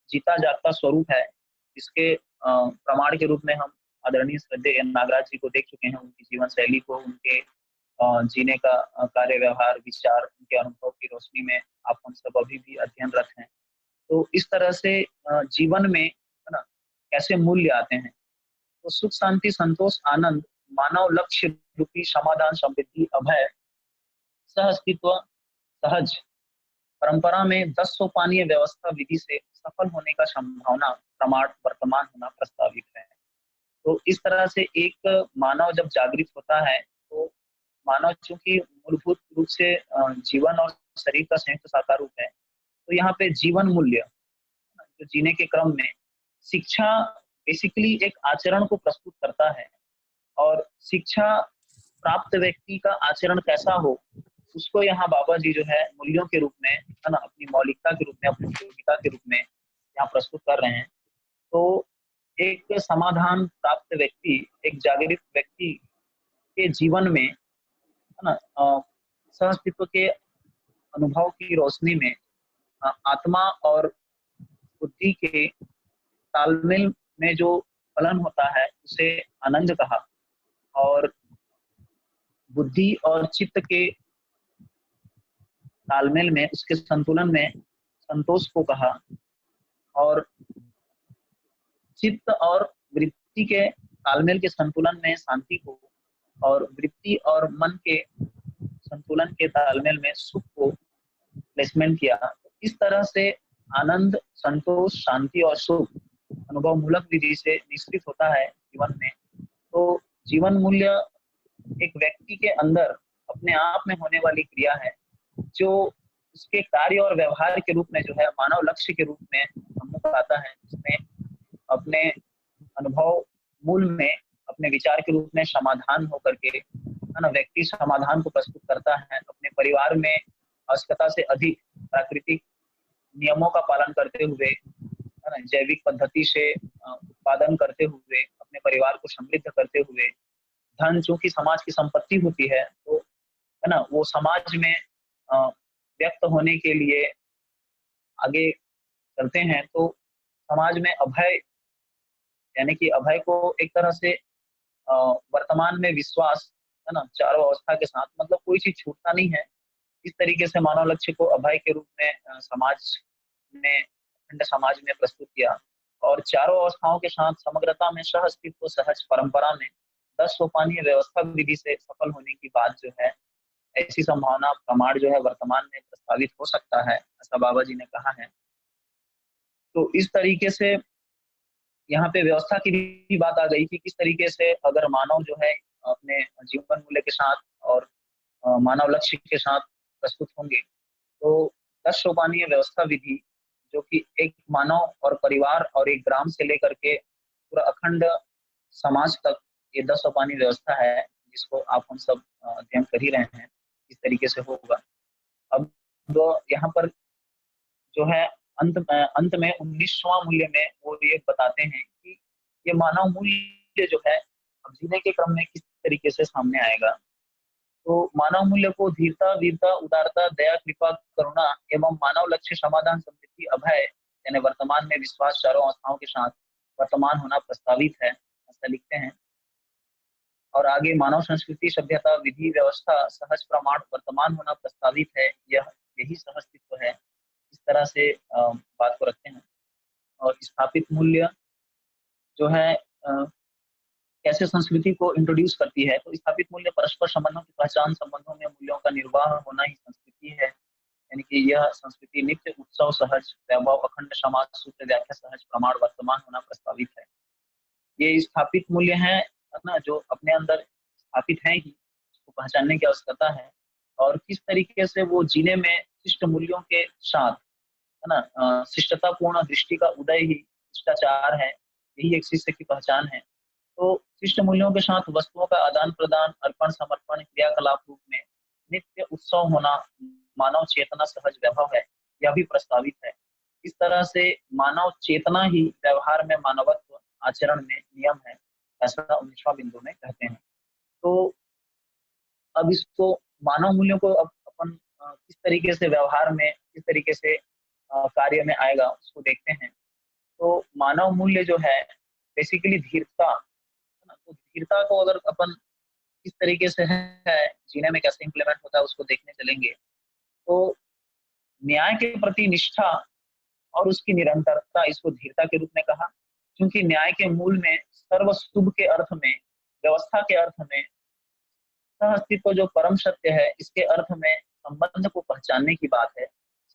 जीता जागता स्वरूप है। इसके प्रमाण के रूप में हम आदरणीय श्रद्धेय नागराज जी को देख चुके हैं, उनकी जीवन शैली को, उनके जीने का कार्य व्यवहार विचार, उनके अनुभव की रोशनी में आप हम सब अभी भी अध्ययनरत हैं। तो इस तरह से जीवन में है ना कैसे मूल्य आते हैं। तो सुख शांति संतोष आनंद, मानव लक्ष्य रूपी समाधान समृद्धि अभय सहअस्तित्व सहज परंपरा में 10 सोपानीय व्यवस्था विधि से सफल होने का संभावना प्रमाण वर्तमान होना प्रस्तावित है। तो इस तरह से एक मानव जब जागृत होता है, तो मानव चूंकि मूलभूत रूप से जीवन और शरीर का संयुक्त साकार रूप है, तो यहाँ पे जीवन मूल्य जो जीने के क्रम में शिक्षा बेसिकली एक आचरण को प्रस्तुत करता है, और शिक्षा प्राप्त व्यक्ति का आचरण कैसा हो उसको यहाँ बाबा जी जो है मूल्यों के रूप में है ना, अपनी मौलिकता के रूप में, अपनी उपयोगिता के रूप में यहाँ प्रस्तुत कर रहे हैं। तो एक समाधान प्राप्त व्यक्ति, एक जागृत व्यक्ति के जीवन में है ना सहअस्तित्व के अनुभव की रोशनी में आत्मा और बुद्धि के तालमेल में जो फलन होता है उसे आनंद कहा, और बुद्धि और चित्त के तालमेल में, उसके संतुलन में संतोष को कहा, और चित्त और वृत्ति के तालमेल के संतुलन में शांति को, और वृत्ति और मन के संतुलन के तालमेल में सुख को प्लेसमेंट किया। इस तरह से आनंद, संतोष, शांति और सुख अनुभव मूलक विधि से निश्चित होता है जीवन में। तो जीवन मूल्य एक व्यक्ति के अंदर अपने आप में होने वाली क्रिया है, जो उसके कार्य और व्यवहार के रूप में जो है मानव लक्ष्य के रूप में सम्मुख आता है, जिसमें अपने अनुभव मूल में अपने विचार के रूप में समाधान होकर के है ना व्यक्ति समाधान को प्रस्तुत करता है। अपने परिवार में आवश्यकता से अधिक प्राकृतिक नियमों का पालन करते हुए है जैविक पद्धति से उत्पादन करते हुए अपने परिवार को समृद्ध करते हुए, धन चूंकि समाज की संपत्ति होती है, तो है ना, वो समाज में व्यक्त होने के लिए आगे चलते हैं। तो समाज में अभय, यानी कि अभय को एक तरह से वर्तमान में विश्वास, है ना, चारों अवस्था के साथ, मतलब कोई चीज छूटता नहीं है, इस तरीके से मानव लक्ष्य को अभय के रूप में समाज में, अखंड समाज में प्रस्तुत किया। और चारों अवस्थाओं के साथ समग्रता में सह अस्तित्व सहज परंपरा में 10 सोपानीय व्यवस्था विधि से सफल होने की बात जो है, ऐसी संभावना प्रमाण जो है वर्तमान में प्रस्तावित हो सकता है, ऐसा बाबा जी ने कहा है। तो इस तरीके से यहाँ पे व्यवस्था की भी बात आ गई कि किस तरीके से अगर मानव जो है अपने जीवन मूल्य के साथ और मानव लक्ष्य के साथ प्रस्तुत होंगे, तो 10 सोपानीय व्यवस्था विधि, जो कि एक मानव और परिवार और एक ग्राम से लेकर के पूरा अखंड समाज तक ये 10 सोपानीय व्यवस्था है, जिसको आप हम सब अध्ययन कर ही रहे हैं, इस तरीके से होगा। अब यहाँ पर जो है अंत में 19वां मूल्य में वो ये बताते हैं कि ये मानव मूल्य जो है अब जीने के क्रम में किस तरीके से सामने आएगा। तो मानव मूल्य को धीरता, वीरता, उदारता, दया, कृपा, करुणा एवं मानव लक्ष्य, समाधान, समृद्धि, अभय, यानी वर्तमान में विश्वास चारों अवस्थाओं के साथ वर्तमान होना प्रस्तावित है, ऐसा लिखते हैं। और आगे मानव संस्कृति, सभ्यता, विधि, व्यवस्था, सहज प्रमाण वर्तमान होना प्रस्तावित है, यही सहअस्तित्व है, इस तरह से बात को रखते हैं। और स्थापित मूल्य जो है कैसे संस्कृति को इंट्रोड्यूस करती है, तो स्थापित मूल्य परस्पर संबंधों की पहचान, संबंधों में मूल्यों का निर्वाह होना ही संस्कृति है, यानी कि यह संस्कृति नित्य उत्सव, सहज वैभव, अखंड समाज, सूत्र, व्याख्या, सहज प्रमाण वर्तमान होना प्रस्तावित है। ये स्थापित मूल्य है ना, जो अपने अंदर स्थापित है ही, उसको पहचानने की आवश्यकता है। और किस तरीके से वो जीने में शिष्ट मूल्यों के साथ, है ना, शिष्टतापूर्ण दृष्टि का उदय ही शिष्टाचार है, यही एक शिष्य की पहचान है। तो शिष्ट मूल्यों के साथ वस्तुओं का आदान प्रदान, अर्पण समर्पण, क्रियाकलाप रूप में नित्य उत्सव होना मानव चेतना सहज वैभव है, यह भी प्रस्तावित है। इस तरह से मानव चेतना ही व्यवहार में मानवत्व, आचरण में नियम है, ऐसा 19वां बिंदु में कहते हैं। तो अब इसको मानव मूल्यों को अपन किस तरीके से व्यवहार में, किस तरीके से कार्य में आएगा, उसको देखते हैं। तो मानव मूल्य जो है बेसिकली धीरता, है ना, तो धीरता को अगर अपन किस तरीके से है जीने में कैसे इंप्लीमेंट होता है, उसको देखने चलेंगे। तो न्याय के प्रति निष्ठा और उसकी निरंतरता, इसको धीरता के रूप में कहा, क्योंकि न्याय के मूल में सर्व शुभ के अर्थ में, व्यवस्था के अर्थ में, अस्तित्व जो परम सत्य है, इसके अर्थ में संबंध को पहचानने की बात है।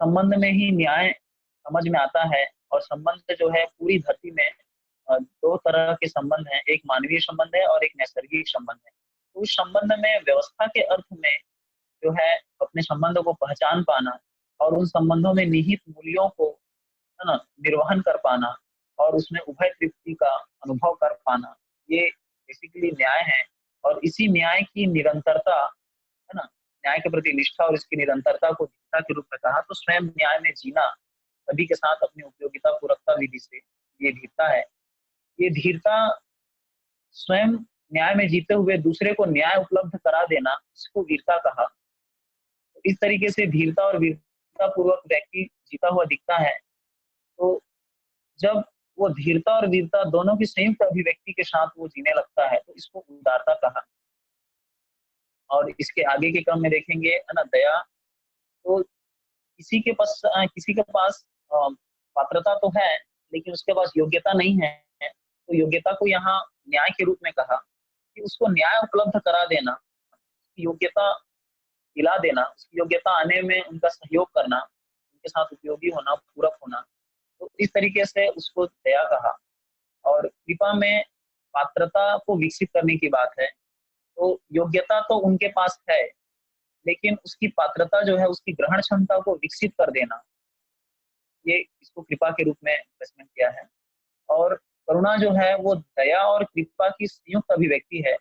संबंध में ही न्याय समझ में आता है, और संबंध जो है पूरी धरती में 2 तरह के संबंध हैं, एक मानवीय संबंध है और एक नैसर्गिक संबंध है। तो उस संबंध में व्यवस्था के अर्थ में जो है अपने संबंधों को पहचान पाना और उन संबंधों में निहित मूल्यों को, है ना, निर्वहन कर पाना और उसमें उभय तृप्ति का अनुभव कर पाना, ये बेसिकली न्याय है। और इसी न्याय की निरंतरता, है ना, न्याय के प्रति निष्ठा और इसकी निरंतरता को धीरता के रूप में कहा। तो स्वयं न्याय में जीना सभी के साथ अपनी उपयोगिता पूरकता विधि से, ये धीरता है। ये धीरता स्वयं न्याय में जीते हुए दूसरे को न्याय उपलब्ध करा देना, इसको वीरता कहा। तो इस तरीके से धीरता और वीरता पूर्वक व्यक्ति जीता हुआ दिखता है। तो जब वो धीरता और वीरता दोनों की संयुक्त अभिव्यक्ति के साथ वो जीने लगता है, तो इसको उदारता कहा। और इसके आगे के क्रम में देखेंगे, है ना, दया। तो किसी के पास पात्रता तो है, लेकिन उसके पास योग्यता नहीं है, तो योग्यता को यहाँ न्याय के रूप में कहा कि उसको न्याय उपलब्ध करा देना, उसकी योग्यता दिला देना, उसकी योग्यता आने में उनका सहयोग करना, उनके साथ उपयोगी होना, पूरक होना। तो इस तरीके से उसको दया कहा। और कृपा में पात्रता को विकसित करने की बात है। तो योग्यता तो उनके पास है, लेकिन उसकी पात्रता जो है, उसकी ग्रहण क्षमता को विकसित कर देना, ये इसको कृपा के रूप में प्लेसमेंट किया है। और करुणा जो है वो दया और कृपा की संयुक्त अभिव्यक्ति है।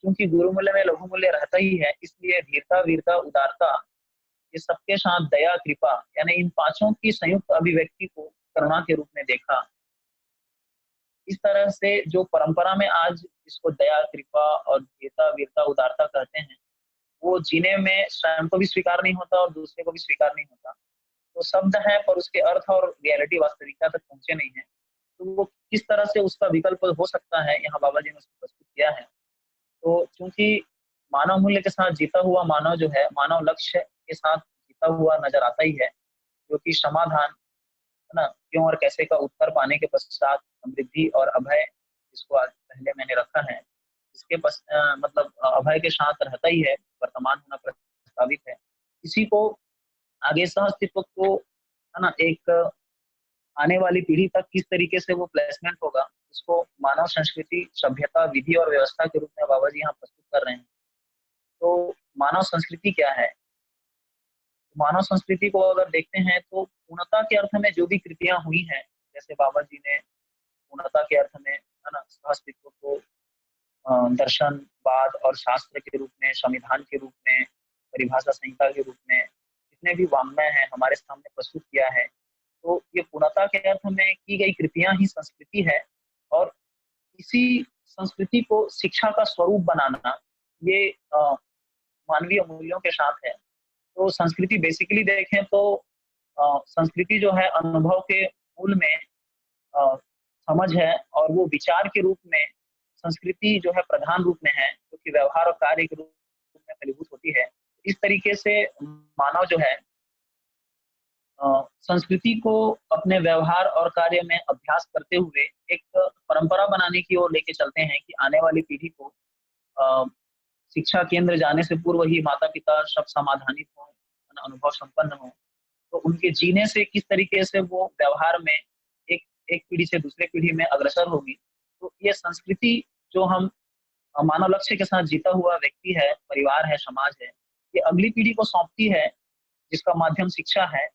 क्योंकि गुरु मूल्य में लघु मूल्य रहता ही है, इसलिए धीरता, वीरता, उदारता, ये सबके साथ दया, कृपा, यानी इन पांचों की संयुक्त अभिव्यक्ति को करुणा के रूप में देखा। इस तरह से जो परंपरा में आज इसको दया, कृपा और धीरता, वीरता, उदारता कहते हैं, वो जीने में स्वयं को भी स्वीकार नहीं होता और दूसरे को भी स्वीकार नहीं होता। तो शब्द है पर उसके अर्थ और रियलिटी, वास्तविकता तक पहुंचे नहीं है। तो वो किस तरह से उसका विकल्प हो सकता है, यहाँ बाबा जी ने उसको प्रस्तुत किया है। तो चूंकि मानव मूल्य के साथ जीता हुआ मानव जो है, मानव लक्ष्य के साथ जीता हुआ नजर आता ही है, जो कि समाधान, है ना, क्यों और कैसे का उत्तर पाने के पश्चात समृद्धि और अभय, जिसको आज पहले मैंने रखा है, इसके मतलब अभय के साथ रहता ही है, वर्तमान होना प्रस्तावित है। इसी को आगे सह अस्तित्व को, है ना, एक आने वाली पीढ़ी तक किस तरीके से वो प्लेसमेंट होगा, उसको मानव संस्कृति, सभ्यता, विधि और व्यवस्था के रूप में बाबा जी यहाँ प्रस्तुत कर रहे हैं। तो मानव संस्कृति क्या है? मानव संस्कृति को अगर देखते हैं तो पूर्णता के अर्थ में जो भी कृतियां हुई हैं, जैसे बाबा जी ने पूर्णता के अर्थ में, है ना, अस्तित्व को दर्शनवाद और शास्त्र के रूप में, संविधान के रूप में, परिभाषा संहिता के रूप में जितने भी वाङ्मय हैं हमारे सामने प्रस्तुत किया है। तो ये पूर्णता के अर्थ में की गई कृतियां ही संस्कृति है, और इसी संस्कृति को शिक्षा का स्वरूप बनाना, ये मानवीय मूल्यों के साथ है। तो संस्कृति बेसिकली देखें तो संस्कृति जो है अनुभव के मूल में समझ है, और वो विचार के रूप में संस्कृति जो है प्रधान रूप में है, जो कि व्यवहार और कार्य के रूप में फलीभूत होती है। इस तरीके से मानव जो है संस्कृति को अपने व्यवहार और कार्य में अभ्यास करते हुए एक परंपरा बनाने की ओर लेके चलते हैं कि आने वाली पीढ़ी को शिक्षा केंद्र जाने से पूर्व ही माता पिता सब समाधानित हो, अनुभव संपन्न हो, तो उनके जीने से किस तरीके से वो व्यवहार में एक पीढ़ी से दूसरे पीढ़ी में अग्रसर होगी। तो ये संस्कृति जो हम मानव लक्ष्य के साथ जीता हुआ व्यक्ति है, परिवार है, समाज है, ये अगली पीढ़ी को सौंपती है, जिसका माध्यम शिक्षा है,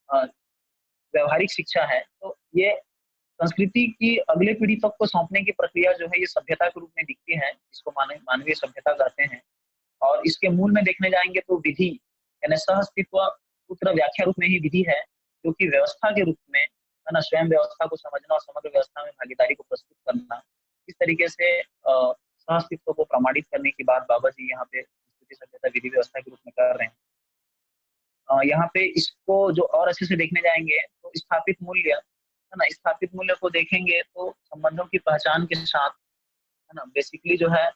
व्यवहारिक शिक्षा है। तो ये संस्कृति की अगले पीढ़ी तक को सौंपने की प्रक्रिया जो है, ये सभ्यता के रूप में दिखती है, जिसको मानवीय सभ्यता कहते हैं। और इसके मूल में देखने जाएंगे तो विधि, यानी सह अस्तित्व सूत्र व्याख्या रूप में ही विधि है, जो कि व्यवस्था के रूप में, है ना, स्वयं व्यवस्था को समझना और समग्र व्यवस्था में भागीदारी को प्रस्तुत करना, इस तरीके से सह अस्तित्व को प्रमाणित करने की बात बाबा जी यहाँ पे संस्कृति, सभ्यता, विधि, व्यवस्था के रूप में कर रहे हैं। यहाँ पे इसको जो और अच्छे से देखने जाएंगे तो स्थापित मूल्य, है ना, स्थापित मूल्य को देखेंगे तो संबंधों की पहचान के साथ, है ना, बेसिकली जो है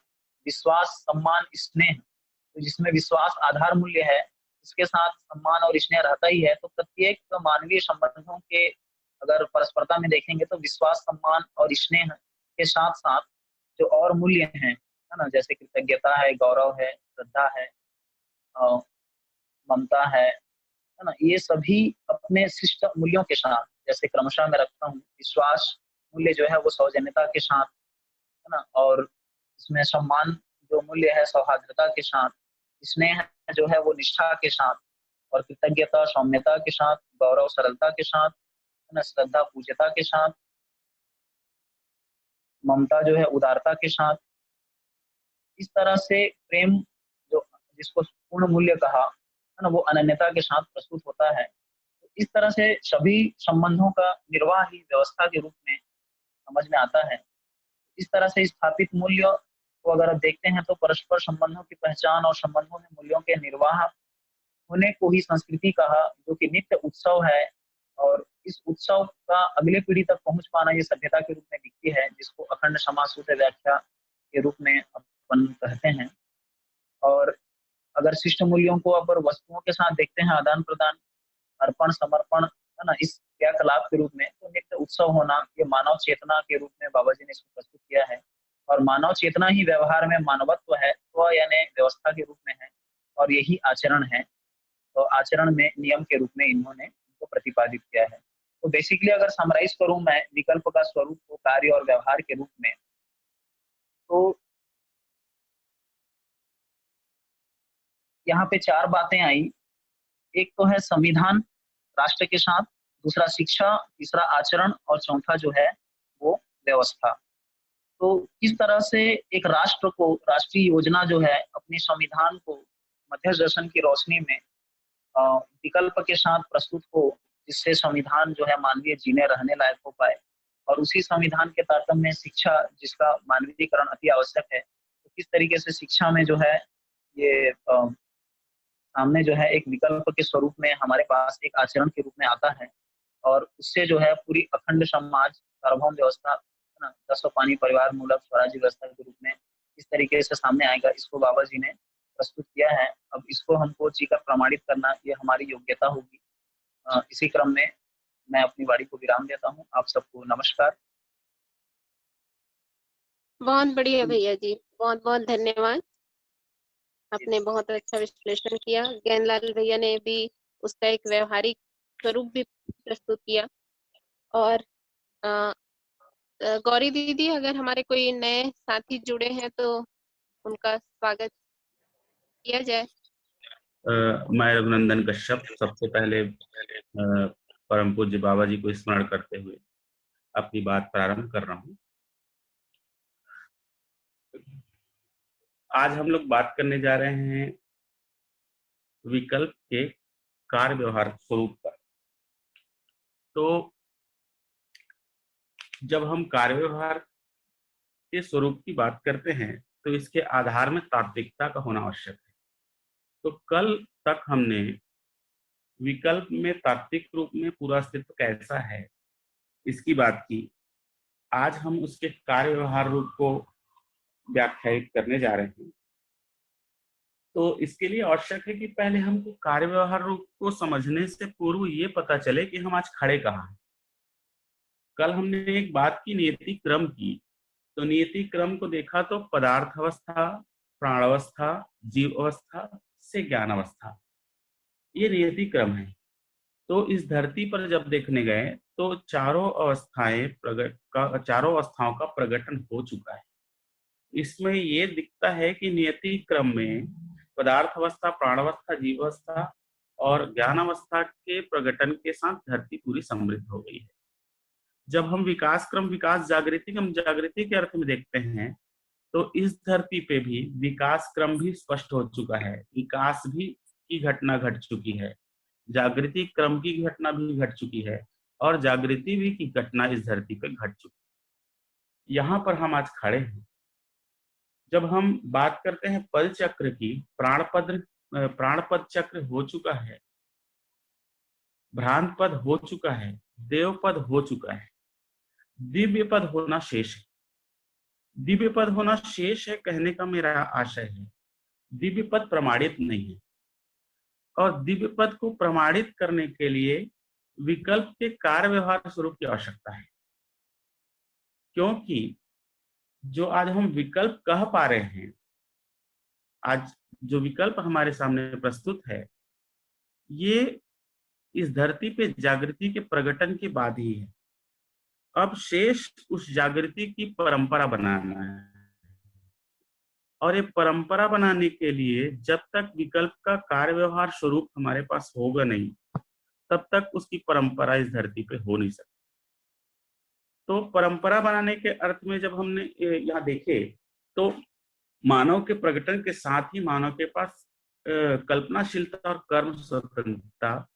विश्वास, सम्मान, स्नेह, तो जिसमें विश्वास आधार मूल्य है, इसके साथ सम्मान और स्नेह रहता ही है। तो प्रत्येक मानवीय संबंधों के अगर परस्परता में देखेंगे तो विश्वास, सम्मान और स्नेह के साथ साथ जो और मूल्य हैं, है ना, जैसे कृतज्ञता है, गौरव है, श्रद्धा है, ममता है ना, ये सभी अपने शिष्ट मूल्यों के साथ, जैसे क्रमशः मैं रखता हूँ, विश्वास मूल्य जो है वो सौजन्यता के साथ, है ना, और इसमें सम्मान जो मूल्य है सौहार्द्रता के साथ, स्नेह जो है वो निष्ठा के साथ, और कृतज्ञता सौम्यता के साथ, गौरव सरलता के साथ, है ना, श्रद्धा पूज्यता के साथ, ममता जो है उदारता के साथ। इस तरह से प्रेम जो, जिसको पूर्ण मूल्य कहा, है ना, वो अनन्यता के साथ प्रस्तुत होता है। तो इस तरह से सभी संबंधों का निर्वाह ही व्यवस्था के रूप में समझ में आता है। इस तरह से स्थापित मूल्य को अगर आप देखते हैं तो परस्पर संबंधों की पहचान और संबंधों में मूल्यों के निर्वाह होने को ही संस्कृति कहा, जो कि नित्य उत्सव है, और इस उत्सव का अगले पीढ़ी तक पहुंच पाना ये सभ्यता के रूप में दिखती है, जिसको अखंड समाज सूत्र व्याख्या के रूप में अपन कहते हैं। और अगर शिष्ट मूल्यों को अगर वस्तुओं के साथ देखते हैं, आदान प्रदान, अर्पण, समर्पण, है ना, इस क्रियाकलाप के रूप में, तो नित्य उत्सव होना, ये मानव चेतना के रूप में बाबा जी ने इसको प्रस्तुत किया है। और मानव चेतना ही व्यवहार में मानवत्व है, तो यानी व्यवस्था के रूप में है, और यही आचरण है। तो आचरण में नियम के रूप में इन्होंने इसको प्रतिपादित किया है। तो बेसिकली अगर समराइज करूं मैं विकल्प का स्वरूप को कार्य और व्यवहार के रूप में, तो यहाँ पे चार बातें आई। एक तो है संविधान राष्ट्र के साथ, दूसरा शिक्षा, तीसरा आचरण, और चौथा जो है वो व्यवस्था। तो किस तरह से एक राष्ट्र को, राष्ट्रीय योजना जो है अपने संविधान को मध्य दर्शन की रोशनी में विकल्प के साथ प्रस्तुत हो, जिससे संविधान जो है मानवीय जीने रहने लायक हो पाए। और उसी संविधान के तारतम्य में शिक्षा, जिसका मानवीयकरण अति आवश्यक है, तो किस तरीके से शिक्षा में जो है ये सामने जो है एक विकल्प के स्वरूप में हमारे पास एक आचरण के रूप में आता है, और उससे जो है पूरी अखंड समाज, सार्वभौम व्यवस्था, है ना, दसों पानी परिवार मूलक स्वराज्य व्यवस्था के रूप में इस तरीके से सामने आएगा, इसको बाबा जी ने प्रस्तुत किया है। अब इसको हमको जीकर प्रमाणित करना, ये हमारी योग्यता होगी। इसी क्रम में मैं अपनी वाणी को विराम देता हूँ। आप सबको नमस्कार। बहुत बढ़िया भैया जी, बहुत बहुत धन्यवाद। आपने बहुत अच्छा विश्लेषण किया। ज्ञानलाल भैया ने भी उसका एक व्यवहारिक स्वरूप भी प्रस्तुत किया। और गौरी दीदी, अगर हमारे कोई नए साथी जुड़े हैं तो उनका स्वागत किया जाए। मैं रघुनंदन कश्यप सबसे पहले परम पूज्य बाबा जी को स्मरण करते हुए अपनी बात प्रारंभ कर रहा हूँ। आज हम लोग बात करने जा रहे हैं विकल्प के कार्य व्यवहार स्वरूप पर। तो जब हम कार्य व्यवहार के स्वरूप की बात करते हैं तो इसके आधार में तात्विकता का होना आवश्यक है। तो कल तक हमने विकल्प में तात्विक रूप में पूरा अस्तित्व कैसा है इसकी बात की। आज हम उसके कार्य व्यवहार रूप को व्याख्यायित करने जा रहे हैं। तो इसके लिए आवश्यक है कि पहले हमको कार्य व्यवहार रूप को समझने से पूर्व ये पता चले कि हम आज खड़े कहाँ हैं। कल हमने एक बात की, नियति क्रम की। तो नियति क्रम को देखा तो पदार्थ अवस्था, प्राण अवस्था, जीव अवस्था से ज्ञान अवस्था, ये नियति क्रम है। तो इस धरती पर जब देखने गए तो चारों अवस्थाओं का प्रकटन हो चुका है। इसमें ये दिखता है कि नियति क्रम में पदार्थ अवस्था, प्राण अवस्था, जीव अवस्था और ज्ञान अवस्था के प्रकटन के साथ धरती पूरी समृद्ध हो गई है। जब हम विकास क्रम, विकास जागृति क्रम, जागृति के अर्थ में देखते हैं तो इस धरती पे भी विकास क्रम भी स्पष्ट हो चुका है। विकास भी की घटना घट चुकी है, जागृति क्रम की घटना भी घट चुकी है और जागृति भी की घटना इस धरती पे घट चुकी है। यहाँ पर हम आज खड़े हैं। जब हम बात करते हैं पद चक्र की, प्राणपद चक्र हो चुका है, भ्रांत पद हो चुका है, देव पद हो चुका है, दिव्य पद होना शेष है। दिव्य पद होना शेष है कहने का मेरा आशय है, दिव्य पद प्रमाणित नहीं है। और दिव्य पद को प्रमाणित करने के लिए विकल्प के कार्य व्यवहार स्वरूप की आवश्यकता है। क्योंकि जो आज हम विकल्प कह पा रहे हैं, आज जो विकल्प हमारे सामने प्रस्तुत है, ये इस धरती पे जागृति के प्रकटन के बाद ही है। अब शेष उस जागृति की परंपरा बनाना है, और ये परंपरा बनाने के लिए जब तक विकल्प का कार्य व्यवहार स्वरूप हमारे पास होगा नहीं, तब तक उसकी परंपरा इस धरती पे हो नहीं सकती। तो परंपरा बनाने के अर्थ में जब हमने यहाँ देखे तो मानव के प्रकटन के साथ ही मानव के पास कल्पनाशीलता और कर्म स्वतंत्रता,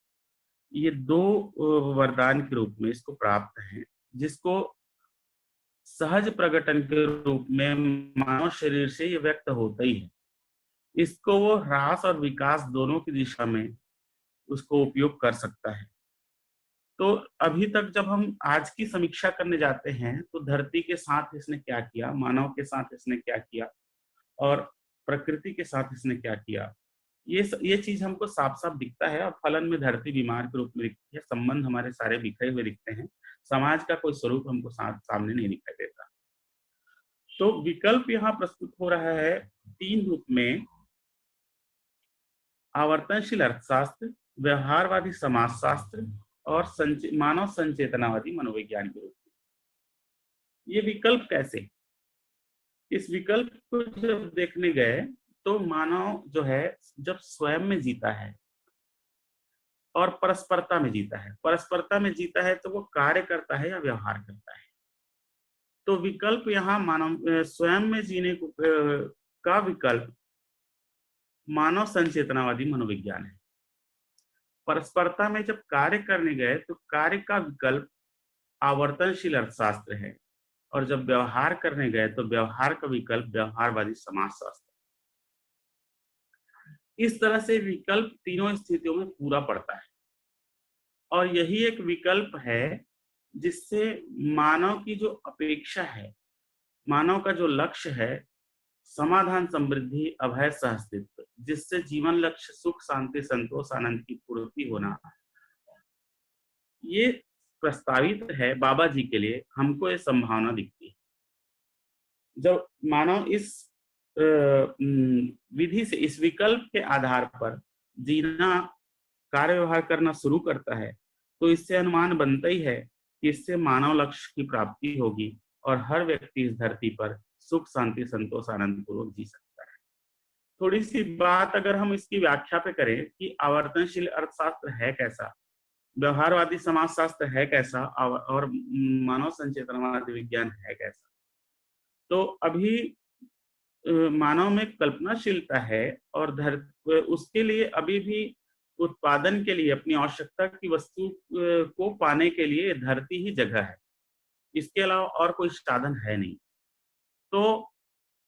ये दो वरदान के रूप में इसको प्राप्त है, जिसको सहज प्रकटन के रूप में मानव शरीर से ये व्यक्त होता ही है। इसको वो ह्रास और विकास दोनों की दिशा में उसको उपयोग कर सकता है। तो अभी तक जब हम आज की समीक्षा करने जाते हैं तो धरती के साथ इसने क्या किया, मानव के साथ इसने क्या किया और प्रकृति के साथ इसने क्या किया, ये चीज हमको साफ साफ दिखता है। और फलन में धरती बीमार के रूप में दिखती है, संबंध हमारे सारे बिखरे हुए दिखते हैं, समाज का कोई स्वरूप हमको सामने नहीं दिखाई देता। तो विकल्प यहाँ प्रस्तुत हो रहा है तीन रूप में, आवर्तनशील अर्थशास्त्र, व्यवहारवादी समाजशास्त्र और मानव संचेतनावादी मनोविज्ञान के रूप में। ये विकल्प कैसे? इस विकल्प को जब देखने गए तो मानव जो है जब स्वयं में जीता है और परस्परता में जीता है, परस्परता में जीता है तो वो कार्य करता है या व्यवहार करता है। तो विकल्प यहाँ मानव स्वयं में जीने को का विकल्प मानव संचेतनावादी मनोविज्ञान है। परस्परता में जब कार्य करने गए तो कार्य का विकल्प आवर्तनशील अर्थशास्त्र है, और जब व्यवहार करने गए तो व्यवहार का विकल्प व्यवहारवादी समाजशास्त्र। इस तरह से विकल्प तीनों स्थितियों में पूरा पड़ता है, और यही एक विकल्प है जिससे मानव की जो अपेक्षा है, मानव का जो लक्ष्य है, समाधान, समृद्धि, अभय, सहअस्तित्व, जिससे जीवन लक्ष्य सुख, शांति, संतोष, आनंद की पूर्ति होना, ये प्रस्तावित है बाबा जी के लिए। हमको ये संभावना दिखती है जब मानव इस विधि से, इस विकल्प के आधार पर जीना, कार्य व्यवहार करना शुरू करता है, तो इससे अनुमान बनता ही है कि इससे मानव लक्ष्य की प्राप्ति होगी और हर व्यक्ति इस धरती पर सुख, शांति, संतोष, आनंद पूर्वक जी सकता है। थोड़ी सी बात अगर हम इसकी व्याख्या पे करें कि आवर्तनशील अर्थशास्त्र है कैसा, व्यवहारवादी समाजशास्त्र है कैसा, और मानव संचेतनवादी विज्ञान है कैसा, तो अभी मानव में कल्पनाशीलता है, और उसके लिए अभी भी उत्पादन के लिए, अपनी आवश्यकता की वस्तु को पाने के लिए धरती ही जगह है, इसके अलावा और कोई साधन है नहीं। तो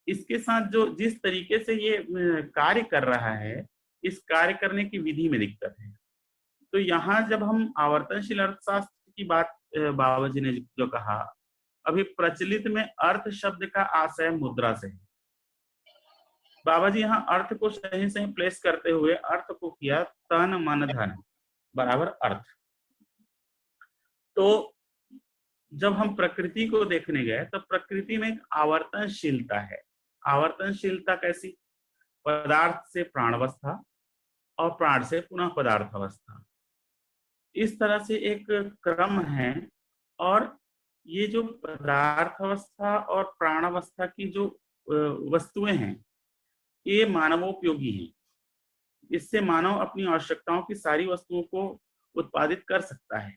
इसके साथ जो जिस तरीके से ये कार्य कर रहा है, इस कार्य करने की विधि में दिक्कत है। तो यहाँ जब हम आवर्तनशील अर्थशास्त्र की बात बाबा जी ने जो कहा, अभी प्रचलित में अर्थ शब्द का आशय मुद्रा से है। बाबा जी यहाँ अर्थ को सही सही प्लेस करते हुए अर्थ को किया तन मन धन बराबर अर्थ। तो जब हम प्रकृति को देखने गए तो प्रकृति में एक आवर्तनशीलता है। आवर्तनशीलता कैसी? पदार्थ से प्राणावस्था और प्राण से पुनः पदार्थ अवस्था, इस तरह से एक क्रम है। और ये जो पदार्थ अवस्था और प्राणावस्था की जो वस्तुएं हैं, ये मानवोपयोगी हैं। इससे मानव अपनी आवश्यकताओं की सारी वस्तुओं को उत्पादित कर सकता है।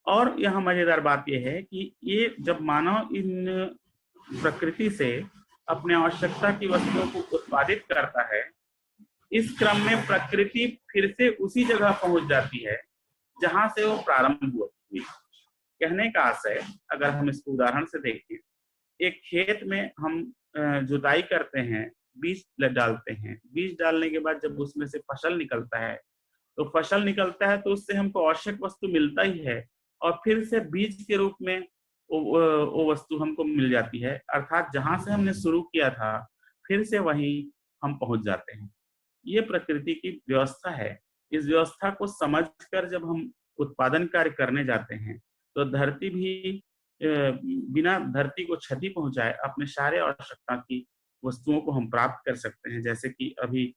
और यहाँ मजेदार बात यह है कि ये जब मानव इन प्रकृति से अपने आवश्यकता की वस्तुओं को उत्पादित करता है, इस क्रम में प्रकृति फिर से उसी जगह पहुंच जाती है जहां से वो प्रारंभ हुई। कहने का आशय, अगर हम इसको उदाहरण से देखें, एक खेत में हम जुताई करते हैं, बीज डालते हैं। बीज डालने के बाद जब उसमें से फसल निकलता है, तो फसल निकलता है तो उससे हमको आवश्यक वस्तु मिलता ही है, और फिर से बीज के रूप में वो वस्तु हमको मिल जाती है। अर्थात जहां से हमने शुरू किया था, फिर से वहीं हम पहुंच जाते हैं। ये प्रकृति की व्यवस्था है। इस व्यवस्था को समझकर जब हम उत्पादन कार्य करने जाते हैं, तो धरती भी बिना धरती को क्षति पहुंचाए अपने सारे आवश्यकता की वस्तुओं को हम प्राप्त कर सकते हैं। जैसे कि अभी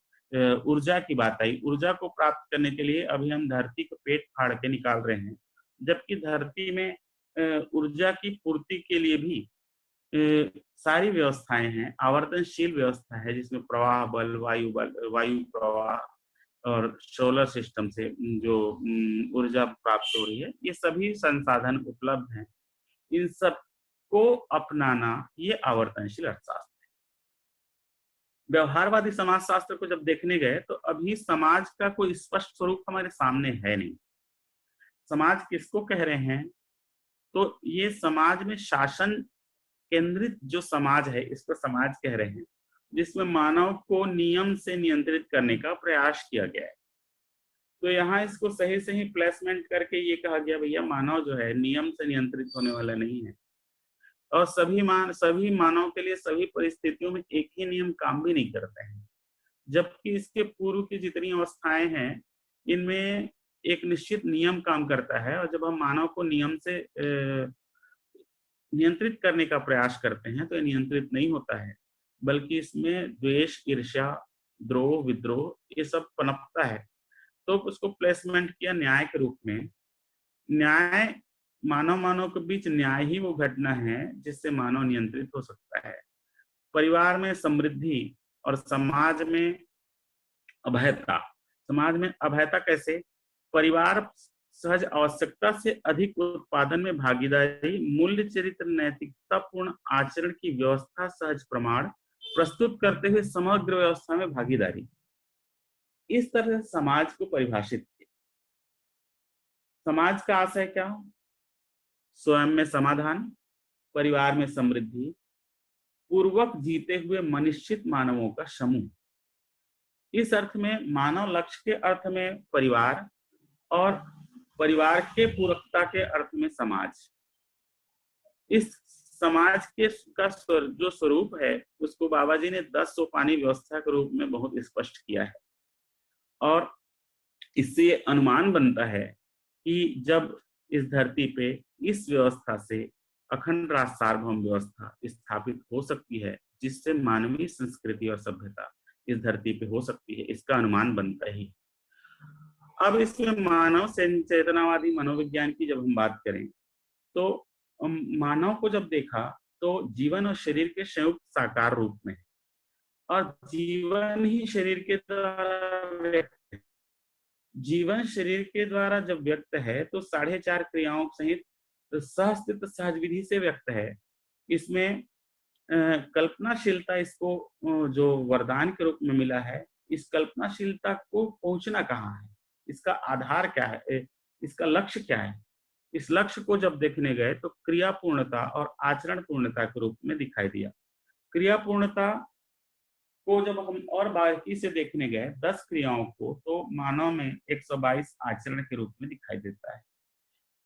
ऊर्जा की बात आई, ऊर्जा को प्राप्त करने के लिए अभी हम धरती को पेट फाड़ के निकाल रहे हैं, जबकि धरती में ऊर्जा की पूर्ति के लिए भी सारी व्यवस्थाएं हैं। आवर्तनशील व्यवस्था है जिसमें प्रवाह बल, वायु प्रवाह और सोलर सिस्टम से जो ऊर्जा प्राप्त हो रही है, ये सभी संसाधन उपलब्ध हैं। इन सब को अपनाना ये आवर्तनशील अर्थशास्त्र है। व्यवहारवादी समाजशास्त्र को जब देखने गए तो अभी समाज का कोई स्पष्ट स्वरूप हमारे सामने है नहीं। समाज किसको कह रहे हैं? तो ये समाज में शासन केंद्रित जो समाज है, इसको समाज कह रहे हैं, जिसमें मानव को नियम से नियंत्रित करने का प्रयास किया गया है। तो यहाँ इसको सही सही प्लेसमेंट करके ये कहा गया, भैया मानव जो है नियम से नियंत्रित होने वाला नहीं है, और सभी मानव के लिए सभी परिस्थितियों में एक ही नियम काम भी नहीं करते हैं। जबकि इसके पूर्व की जितनी अवस्थाएं हैं, इनमें एक निश्चित नियम काम करता है, और जब हम मानव को नियम से नियंत्रित करने का प्रयास करते हैं तो ये नियंत्रित नहीं होता है, बल्कि इसमें द्वेष, ईर्ष्या, द्रोह, विद्रोह ये सब पनपता है। तो उसको प्लेसमेंट किया न्याय के रूप में। न्याय, मानव के बीच न्याय ही वो घटना है जिससे मानव नियंत्रित हो सकता है। परिवार में समृद्धि और समाज में अभयता। समाज में अभयता कैसे? परिवार सहज आवश्यकता से अधिक उत्पादन में भागीदारी, मूल्य, चरित्र, नैतिकता पूर्ण आचरण की व्यवस्था, सहज प्रमाण प्रस्तुत करते हुए समग्र व्यवस्था में भागीदारी। इस तरह से समाज को परिभाषित किया। समाज का आशय क्या? स्वयं में समाधान, परिवार में समृद्धि, पूर्वक जीते हुए मनुष्यित मानवों का समूह। इस अर्थ में मानव लक्ष्य के अर्थ में परिवार और परिवार के पूरकता के अर्थ में समाज। इस समाज के जो स्वरूप है उसको बाबा जी ने 10 सोपानी व्यवस्था के रूप में बहुत स्पष्ट किया है, और इससे अनुमान बनता है कि जब इस धरती पे इस व्यवस्था से अखंड राष्ट्र सार्वभौम व्यवस्था स्थापित हो सकती है, जिससे मानवीय संस्कृति और सभ्यता इस धरती पे हो सकती है, इसका अनुमान बनता ही। अब इसमें मानव चेतनावादी मनोविज्ञान की जब हम बात करें तो मानव को जब देखा तो जीवन और शरीर के संयुक्त साकार रूप में, और जीवन ही शरीर के द्वारा व्यक्त है। जीवन शरीर के द्वारा जब व्यक्त है तो 4.5 क्रियाओं सहित सहस्थित सहज विधि से व्यक्त है। इसमें कल्पनाशीलता इसको जो वरदान के रूप में मिला है, इस कल्पनाशीलता को पहुंचना कहाँ है, इसका आधार क्या है, इसका लक्ष्य क्या है? इस लक्ष्य को जब देखने गए तो क्रिया पूर्णता और आचरण पूर्णता के रूप में दिखाई दिया। क्रिया पूर्णता को जब हम और बारीकी से देखने गए 10 क्रियाओं को, तो मानव में 122 आचरण के रूप में दिखाई देता है।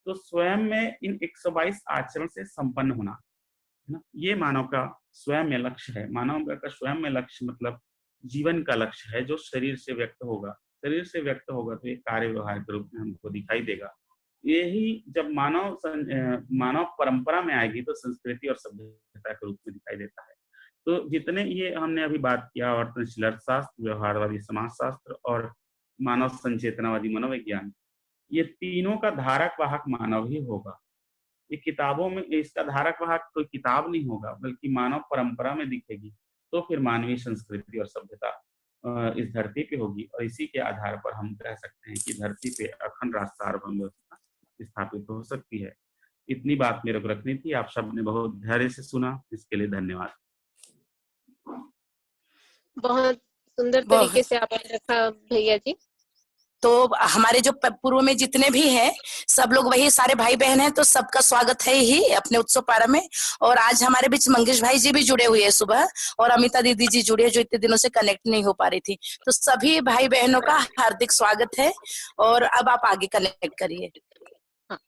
तो स्वयं में इन 122 आचरण से संपन्न होना है ना, ये मानव का स्वयं में लक्ष्य है। मानव का स्वयं में लक्ष्य मतलब जीवन का लक्ष्य है, जो शरीर से व्यक्त होगा। शरीर से व्यक्त होगा तो ये कार्य व्यवहार के रूप में हमको दिखाई देगा। यही जब मानव परंपरा में आएगी तो संस्कृति और सभ्यता के रूप में दिखाई देता है। तो जितने ये हमने अभी बात किया, आवर्तनशील अर्थशास्त्र, व्यवहारवादी समाजशास्त्र और मानव संचेतनावादी मनोविज्ञान, ये तीनों का धारक वाहक मानव ही होगा। ये किताबों में इसका धारक वाहक कोई किताब नहीं होगा, बल्कि मानव परंपरा में दिखेगी, तो फिर मानवीय संस्कृति और सभ्यता इस धरती पे होगी। और इसी के आधार पर हम कह सकते हैं कि धरती पे अखंड राष्ट्र सार्वभौम व्यवस्था स्थापित हो सकती है। इतनी बात मेरे को रखनी थी। आप सबने बहुत धैर्य से सुना, इसके लिए धन्यवाद। बहुत सुंदर तरीके से आपने रखा भैया जी। तो हमारे जो पूर्व में जितने भी हैं सब लोग वही सारे भाई बहन हैं, तो सबका स्वागत है ही अपने उत्सव पारा में। और आज हमारे बीच मंगेश भाई जी भी जुड़े हुए हैं सुबह, और अमिता दीदी जी जुड़े जो इतने दिनों से कनेक्ट नहीं हो पा रही थी। तो सभी भाई बहनों का हार्दिक स्वागत है, और अब आप आगे कनेक्ट करिए। हाँ,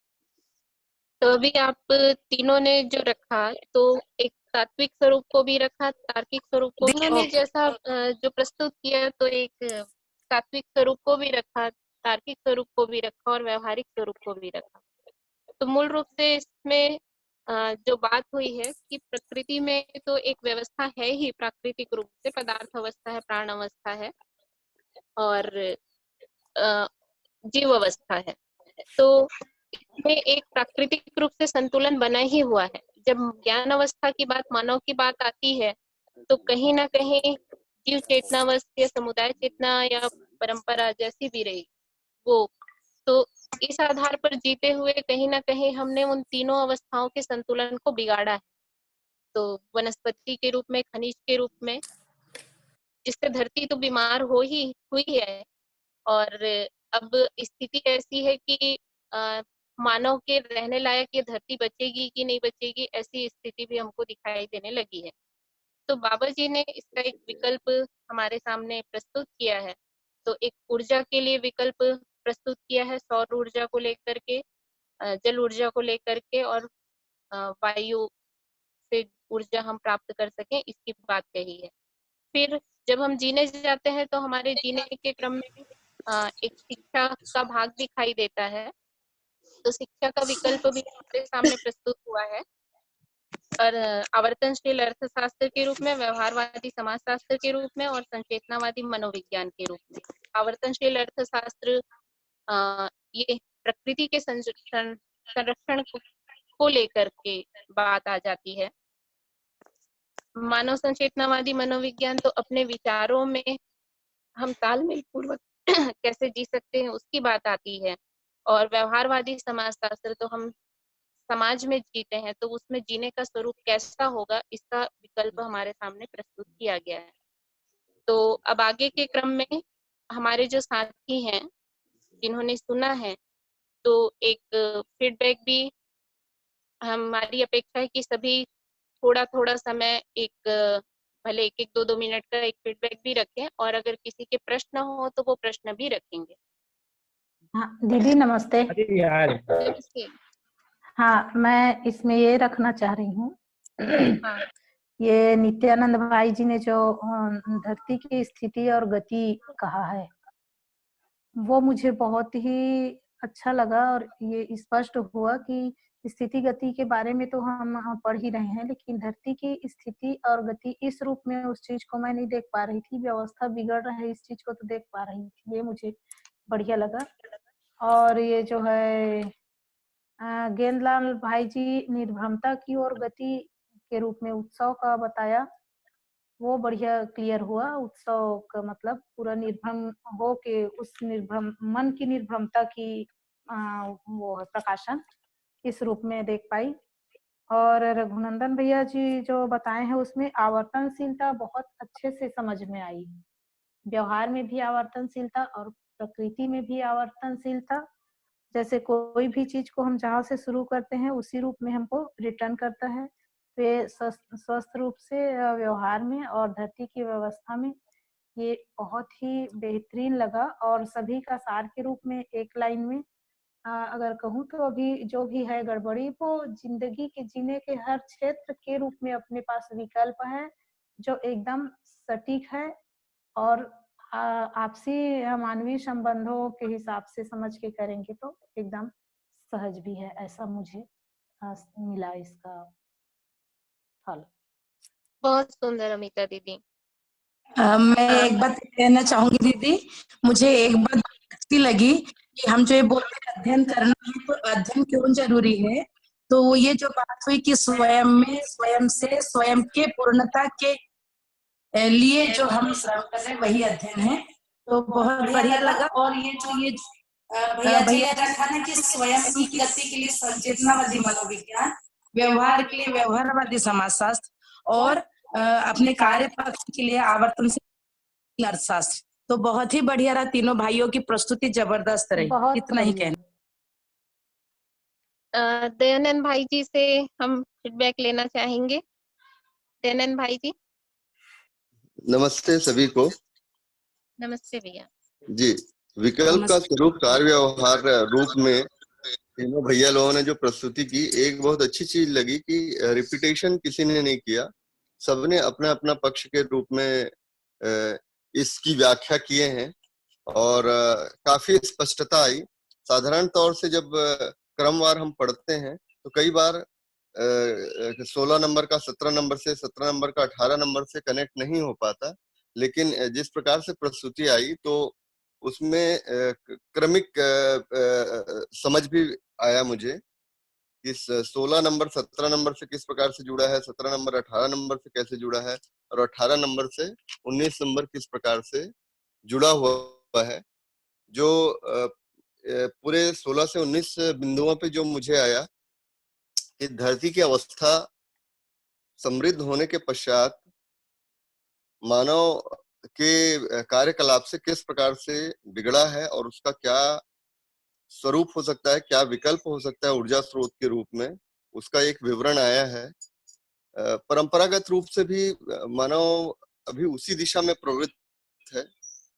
तो अभी आप तीनों ने जो रखा, तो एक तात्विक स्वरूप को भी रखा, तार्किक स्वरूप को, उन्होंने जैसा जो प्रस्तुत किया, तो एक तात्विक स्वरूप को भी रखा, तार्किक स्वरूप को भी रखा और व्यवहारिक स्वरूप को भी रखा। तो मूल रूप से इसमें जो बात हुई है कि प्रकृति में तो एक व्यवस्था है ही, प्राकृतिक रूप से पदार्थ अवस्था है, प्राण अवस्था है और जीव अवस्था है। तो इसमें एक प्राकृतिक रूप से संतुलन बना ही हुआ है। जब ज्ञान अवस्था की बात, मानव की बात आती है, तो कहीं ना कहीं जीव चेतनावस्था या समुदाय चेतना या परंपरा जैसी भी रही वो, तो इस आधार पर जीते हुए कहीं ना कहीं हमने उन तीनों अवस्थाओं के संतुलन को बिगाड़ा है। तो वनस्पति के रूप में, खनिज के रूप में, जिससे धरती तो बीमार हुई है। और अब स्थिति ऐसी है कि मानव के रहने लायक ये धरती बचेगी कि नहीं बचेगी, ऐसी स्थिति भी हमको दिखाई देने लगी है। तो बाबा जी ने इसका एक विकल्प हमारे सामने प्रस्तुत किया है। तो एक ऊर्जा के लिए विकल्प प्रस्तुत किया है, सौर ऊर्जा को लेकर के, जल ऊर्जा को लेकर के, और वायु से ऊर्जा हम प्राप्त कर सकें, इसकी बात कही है। फिर जब हम जीने जाते हैं तो हमारे जीने के क्रम में एक शिक्षा का भाग दिखाई देता है। तो शिक्षा का विकल्प भी हमारे सामने प्रस्तुत हुआ है, और आवर्तनशील अर्थशास्त्र के रूप में, व्यवहारवादी समाजशास्त्र के रूप में और संचेतनावादी मनोविज्ञान के रूप में। आवर्तनशील अर्थशास्त्र ये प्रकृति के संरक्षण को लेकर के बात आ जाती है। मानव संचेतनावादी मनोविज्ञान तो अपने विचारों में हम तालमेल पूर्वक कैसे जी सकते हैं उसकी बात आती है। और व्यवहारवादी समाजशास्त्र तो हम समाज में जीते हैं, तो उसमें जीने का स्वरूप कैसा होगा, इसका विकल्प हमारे सामने प्रस्तुत किया गया है। तो अब आगे के क्रम में हमारे जो साथी हैं जिन्होंने सुना है, तो एक फीडबैक भी हमारी अपेक्षा है कि सभी थोड़ा-थोड़ा समय भले 1-1, 2-2 मिनट का एक फीडबैक भी रखें, और अगर किसी के प्रश्न हो तो वो प्रश्न भी रखेंगे। हाँ दीदी नमस्ते। अरे यार नमस्ते। हाँ मैं इसमें ये रखना चाह रही हूँ हाँ। ये नित्यानंद भाई जी ने जो धरती की स्थिति और गति कहा है, वो मुझे बहुत ही अच्छा लगा, और ये स्पष्ट हुआ कि स्थिति गति के बारे में तो हम पढ़ ही रहे हैं, लेकिन धरती की स्थिति और गति इस रूप में उस चीज को मैं नहीं देख पा रही थी। व्यवस्था बिगड़ रहा है इस चीज को तो देख पा रही थी, ये मुझे बढ़िया लगा। और ये जो है गेंदलाल भाई जी निर्भरता की ओर गति के रूप में उत्सव का बताया, वो बढ़िया क्लियर हुआ। उत्सव का मतलब पूरा निर्भम हो के उस निर्भम मन की निर्भरता की वो है प्रकाशन इस रूप में देख पाई। और रघुनंदन भैया जी जो बताए हैं उसमें आवर्तनशीलता बहुत अच्छे से समझ में आई। व्यवहार में भी आवर्तनशीलता और प्रकृति में भी आवर्तनशीलता। जैसे कोई भी चीज को हम जहाँ से शुरू करते हैं उसी रूप में हमको रिटर्न करता है। तो ये स्वस्थ रूप से व्यवहार में और धरती की व्यवस्था में ये बहुत ही बेहतरीन लगा। और सभी का सार के रूप में एक लाइन में अगर कहूँ तो अभी जो भी है गड़बड़ी, वो जिंदगी के जीने के हर क्षेत्र के रूप में अपने पास विकल्प है जो एकदम सटीक है, और आपसी मानवीय संबंधों के हिसाब से समझ के करेंगे तो एकदम सहज भी है। ऐसा मुझे मिला इसका फल। बहुत सुंदर अमिता दीदी। मैं एक बात कहना चाहूंगी दीदी, मुझे एक बात अच्छी लगी कि हम जो ये बोलते हैं अध्ययन करना है, तो अध्ययन क्यों जरूरी है। तो ये जो बात हुई कि स्वयं में स्वयं से स्वयं के पूर्णता के लिए जो हम श्रम कर रहे हैं वही अध्ययन है, तो बहुत बढ़िया लगा। और ये जो भैया जी ने रखा ना कि स्वयं की गति के लिए संचेतनावादी मनोविज्ञान, व्यवहार के लिए व्यवहारवादी समाजशास्त्र, और अपने कार्य पक्ष के लिए आवर्तनशील अर्थशास्त्र, तो बहुत ही बढ़िया रहा। तीनों भाइयों की प्रस्तुति जबरदस्त रही, इतना ही कहना। दयानंद भाई जी से हम फीडबैक लेना चाहेंगे। दयानंद भाई जी। नमस्ते सभी को। नमस्ते भैया जी, विकल्प का स्वरूप कार्य व्यवहार रूप में तीनों भैया लोगों ने जो प्रस्तुति की, एक बहुत अच्छी चीज लगी कि रिपीटेशन किसी ने नहीं किया, सबने अपना अपना पक्ष के रूप में इसकी व्याख्या किए हैं और काफी स्पष्टता आई। साधारण तौर से जब क्रमवार हम पढ़ते हैं तो कई बार 16 नंबर का 17 नंबर से, 17 नंबर का 18 नंबर से कनेक्ट नहीं हो पाता, लेकिन जिस प्रकार से प्रस्तुति आई तो उसमें क्रमिक समझ भी आया मुझे। इस 16 नंबर 17 नंबर से किस प्रकार से जुड़ा है, 17 नंबर 18 नंबर से कैसे जुड़ा है, और 18 नंबर से 19 नंबर किस प्रकार से जुड़ा हुआ है। जो पूरे 16 से 19 बिंदुओं पे जो मुझे आया कि धरती की अवस्था समृद्ध होने के पश्चात मानव के कार्यकलाप से किस प्रकार से बिगड़ा है और उसका क्या स्वरूप हो सकता है, क्या विकल्प हो सकता है ऊर्जा स्रोत के रूप में, उसका एक विवरण आया है। परंपरागत रूप से भी मानव अभी उसी दिशा में प्रवृत्त है,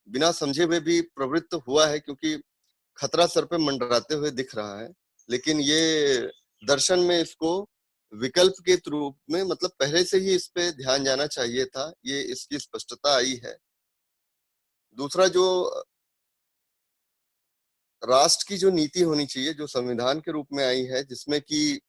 बिना समझे हुए भी प्रवृत्त हुआ है, क्योंकि खतरा सर पे मंडराते हुए दिख रहा है। लेकिन ये दर्शन में इसको विकल्प के रूप में, मतलब पहले से ही इस पे ध्यान जाना चाहिए था, ये इसकी स्पष्टता आई है। दूसरा, जो राष्ट्र की जो नीति होनी चाहिए, जो संविधान के रूप में आई है, जिसमें कि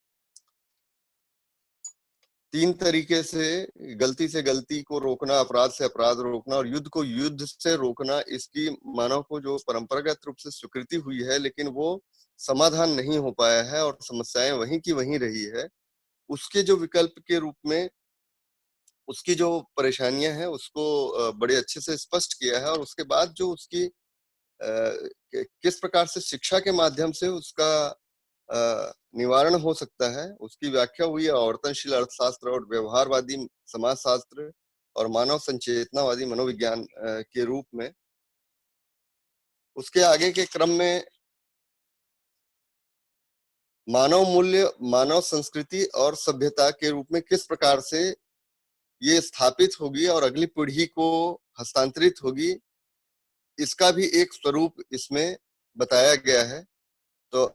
3 तरीके से गलती को रोकना, अपराध से अपराध रोकना और युद्ध को युद्ध से रोकना, इसकी मानव को जो परंपरागत रूप से स्वीकृति हुई है, लेकिन वो समाधान नहीं हो पाया है और समस्याएं वहीं की वहीं रही है। उसके जो विकल्प के रूप में उसकी जो परेशानियां हैं उसको बड़े अच्छे से स्पष्ट किया है। और उसके बाद जो उसकी किस प्रकार से शिक्षा के माध्यम से उसका निवारण हो सकता है, उसकी व्याख्या हुई है आवर्तनशील अर्थशास्त्र और व्यवहारवादी समाजशास्त्र और मानव संचेतनावादी मनोविज्ञान के रूप में। उसके आगे के क्रम में मानव मूल्य, मानव संस्कृति और सभ्यता के रूप में किस प्रकार से ये स्थापित होगी और अगली पीढ़ी को हस्तांतरित होगी, इसका भी एक स्वरूप इसमें बताया गया है। तो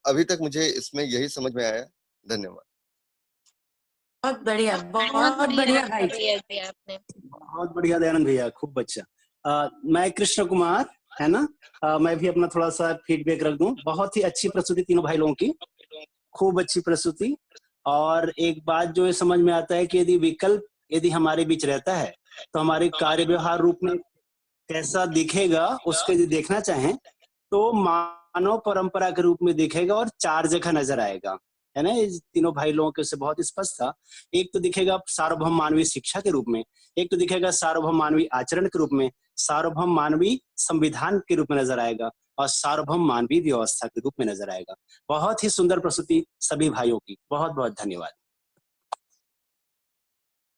अभी तक मुझे इसमें यही समझ में आया। धन्यवाद। बहुत बढ़िया भाई। भैया जी आपने। बहुत बढ़िया दयानंद भैया, खूब अच्छा। मैं कृष्ण कुमार, है ना, मैं भी अपना थोड़ा सा फीडबैक रख दूं। बहुत ही अच्छी प्रस्तुति तीनों भाई लोगों की, खूब अच्छी प्रस्तुति। और एक बात जो ये समझ में आता है कि यदि विकल्प यदि हमारे बीच रहता है तो हमारे कार्य व्यवहार रूप में कैसा दिखेगा, उसके यदि देखना चाहें तो मानव परंपरा के रूप में दिखेगा और 4 जगह नजर आएगा, है ना। ये तीनों भाई लोगों के से बहुत स्पष्ट था। एक तो दिखेगा सार्वभौम मानवीय शिक्षा के रूप में, एक तो दिखेगा सार्वभौम मानवीय आचरण के रूप में, सार्वभौम मानवीय संविधान के रूप में नजर आएगा और सार्वभौम मानवीय व्यवस्था के रूप में नजर आएगा। बहुत ही सुंदर प्रस्तुति सभी भाइयों की, बहुत बहुत धन्यवाद।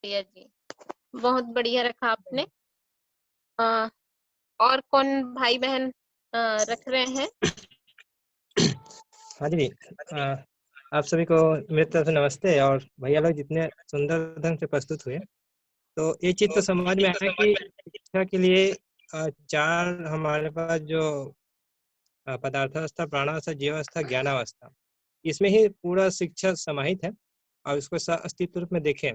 भैया जी बहुत बढ़िया रखा आपने। और कौन भाई बहन रख रहे हैं? हाँ जी, आप सभी को मेरी तरफ से नमस्ते। और भैया लोग जितने सुंदर ढंग से प्रस्तुत हुए, तो ये चीज तो समझ में आया कि शिक्षा के लिए 4 हमारे पास जो पदार्थावस्था, प्राणावस्था, जीवावस्था, ज्ञानावस्था, इसमें ही पूरा शिक्षा समाहित है। और इसको अस्तित्व रूप में देखें,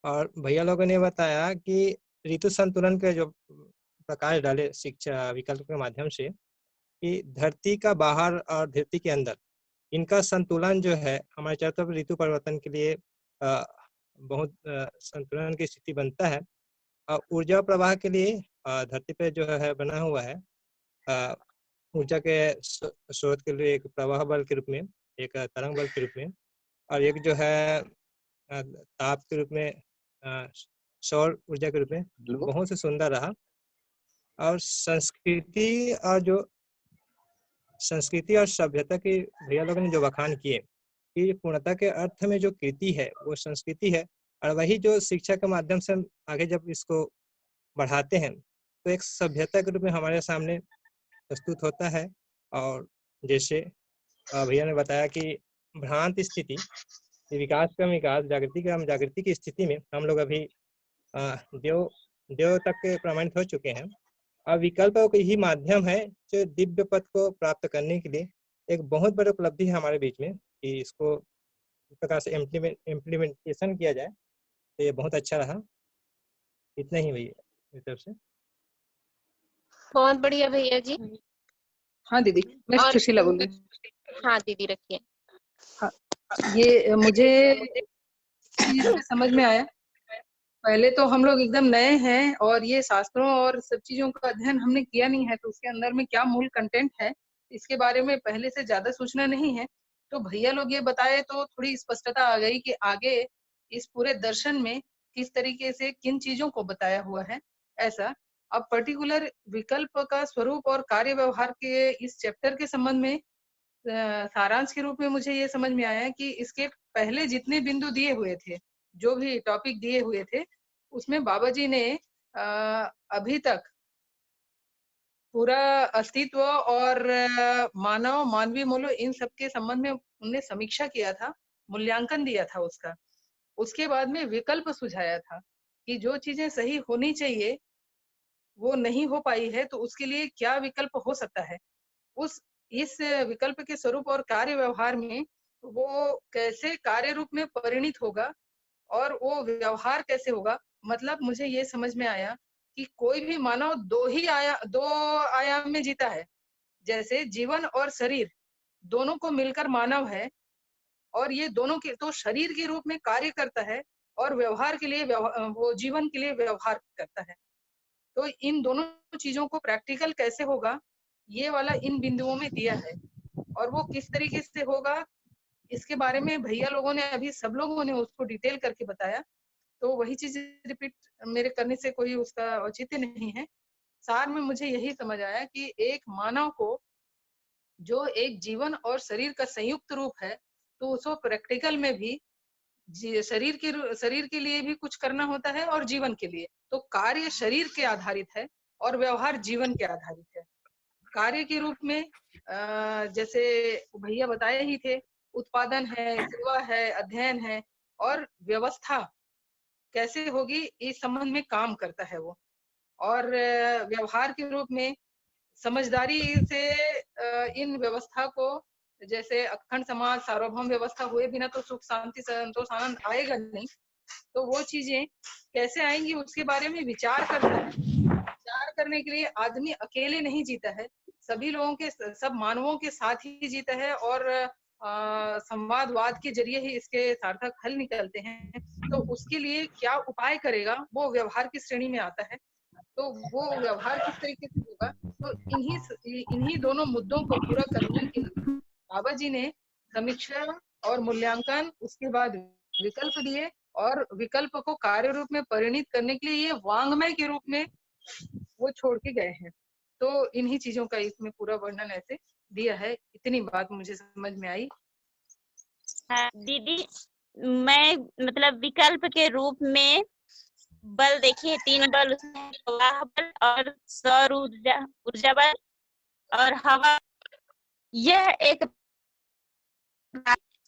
और भैया लोगों ने बताया कि ऋतु संतुलन के जो प्रकाश डाले शिक्षा विकल्प के माध्यम से, कि धरती का बाहर और धरती के अंदर इनका संतुलन जो है हमारे चारों तरफ ऋतु परिवर्तन के लिए बहुत संतुलन की स्थिति बनता है। और ऊर्जा प्रवाह के लिए धरती पे जो है बना हुआ है ऊर्जा के स्रोत के लिए एक प्रवाह बल के रूप में, एक तरंग बल के रूप में, और एक जो है ताप के रूप में, सौर ऊर्जा के रूप में बहुत से सुंदर रहा। और संस्कृति और सभ्यता की भैया लोगों ने जो बखान किए कि पूर्णता के अर्थ में जो कृति है वो संस्कृति है, और वही जो शिक्षा के माध्यम से हम आगे जब इसको बढ़ाते हैं तो एक सभ्यता के रूप में हमारे सामने प्रस्तुत होता है। और जैसे भैया ने बताया कि भ्रांत स्थिति, विकास का विकास, जागृति का जागृति की स्थिति में हम लोग अभी देव तक के प्रमाणित हो चुके हैं। और विकल्प ही माध्यम है जो दिव्य पद को प्राप्त करने के लिए एक बहुत बड़ी उपलब्धि है हमारे बीच में, कि इसको इस प्रकार से इम्प्लीमेंटेशन किया जाए, तो ये बहुत अच्छा रहा। इतना ही भैया मेरी तरफ से। बहुत बढ़िया भैया जी। हाँ दीदी, मैं सुशीला बोल रही हूँ। हाँ दीदी रखिए। हाँ, ये मुझे समझ में आया। पहले तो हम लोग एकदम नए हैं और ये शास्त्रों और सब चीजों का अध्ययन हमने किया नहीं है, तो उसके अंदर में क्या मूल कंटेंट है इसके बारे में पहले से ज्यादा सूचना नहीं है। तो भैया लोग ये बताए तो थोड़ी स्पष्टता आ गई कि आगे इस पूरे दर्शन में किस तरीके से किन चीजों को बताया हुआ है। ऐसा अब पर्टिकुलर विकल्प का स्वरूप और कार्य व्यवहार के इस चैप्टर के संबंध में सारांश के रूप में मुझे ये समझ में आया कि इसके पहले जितने बिंदु दिए हुए थे, जो भी टॉपिक दिए हुए थे, उसमें बाबा जी ने अभी तक पूरा अस्तित्व और मानव मानवीय मूल्य इन सब के संबंध में उन्होंने समीक्षा किया था, मूल्यांकन दिया था उसका। उसके बाद में विकल्प सुझाया था कि जो चीजें सही होनी चाहिए वो नहीं हो पाई है, तो उसके लिए क्या विकल्प हो सकता है। इस विकल्प के स्वरूप और कार्य व्यवहार में वो कैसे कार्य रूप में परिणित होगा और वो व्यवहार कैसे होगा। मतलब मुझे ये समझ में आया कि कोई भी मानव दो आयाम में जीता है। जैसे जीवन और शरीर दोनों को मिलकर मानव है, और ये दोनों के तो शरीर के रूप में कार्य करता है और व्यवहार के लिए वो जीवन के लिए व्यवहार करता है। तो इन दोनों चीजों को प्रैक्टिकल कैसे होगा, ये वाला इन बिंदुओं में दिया है। और वो किस तरीके से होगा इसके बारे में भैया लोगों ने अभी सब लोगों ने उसको डिटेल करके बताया, तो वही चीज रिपीट मेरे करने से कोई उसका औचित्य नहीं है। सार में मुझे यही समझ आया कि एक मानव को जो एक जीवन और शरीर का संयुक्त रूप है, तो उसको प्रैक्टिकल में भी शरीर के लिए भी कुछ करना होता है और जीवन के लिए। तो कार्य शरीर के आधारित है और व्यवहार जीवन के आधारित है। कार्य के रूप में जैसे भैया बताए ही थे, उत्पादन है, सेवा है, अध्ययन है और व्यवस्था कैसे होगी इस संबंध में काम करता है वो। और व्यवहार के रूप में समझदारी से इन व्यवस्था को, जैसे अखंड समाज सार्वभौम व्यवस्था हुए बिना तो सुख शांति संतोष आनंद आएगा नहीं, तो वो चीजें कैसे आएंगी उसके बारे में विचार करना है। विचार करने के लिए आदमी अकेले नहीं जीता है, सभी लोगों के, सब मानवों के साथ ही जीता है और संवादवाद के जरिए ही इसके सार्थक हल निकलते हैं। तो उसके लिए क्या उपाय करेगा वो व्यवहार की श्रेणी में आता है। तो वो व्यवहार किस तरीके से होगा, तो इन्हीं दोनों मुद्दों को पूरा करने के लिए बाबा जी ने समीक्षा और मूल्यांकन, उसके बाद विकल्प दिए और विकल्प को कार्य रूप में परिणित करने के लिए ये वांग्मय के रूप में वो छोड़ के गए हैं। तो इन्हीं चीजों का इसमें पूरा वर्णन ऐसे दिया है। इतनी बात मुझे समझ में आई। हाँ दीदी, मैं मतलब विकल्प के रूप में बल देखिए, 3 बल उसमें, प्रवाह बल और सौर ऊर्जा बल और हवा, यह एक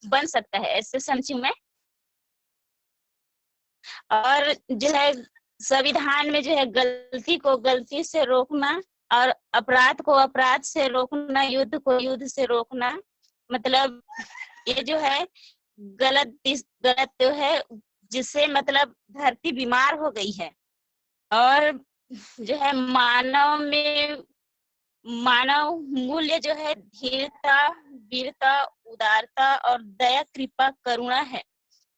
बन सकता है, ऐसे समझू मैं। और जो है संविधान में जो है गलती को गलती से रोकना और अपराध को अपराध से रोकना, युद्ध को युद्ध से रोकना, मतलब ये जो है गलत जो है जिससे मतलब धरती बीमार हो गई है। और जो है मानव मूल्य जो है धीरता, वीरता, उदारता और दया, कृपा, करुणा है।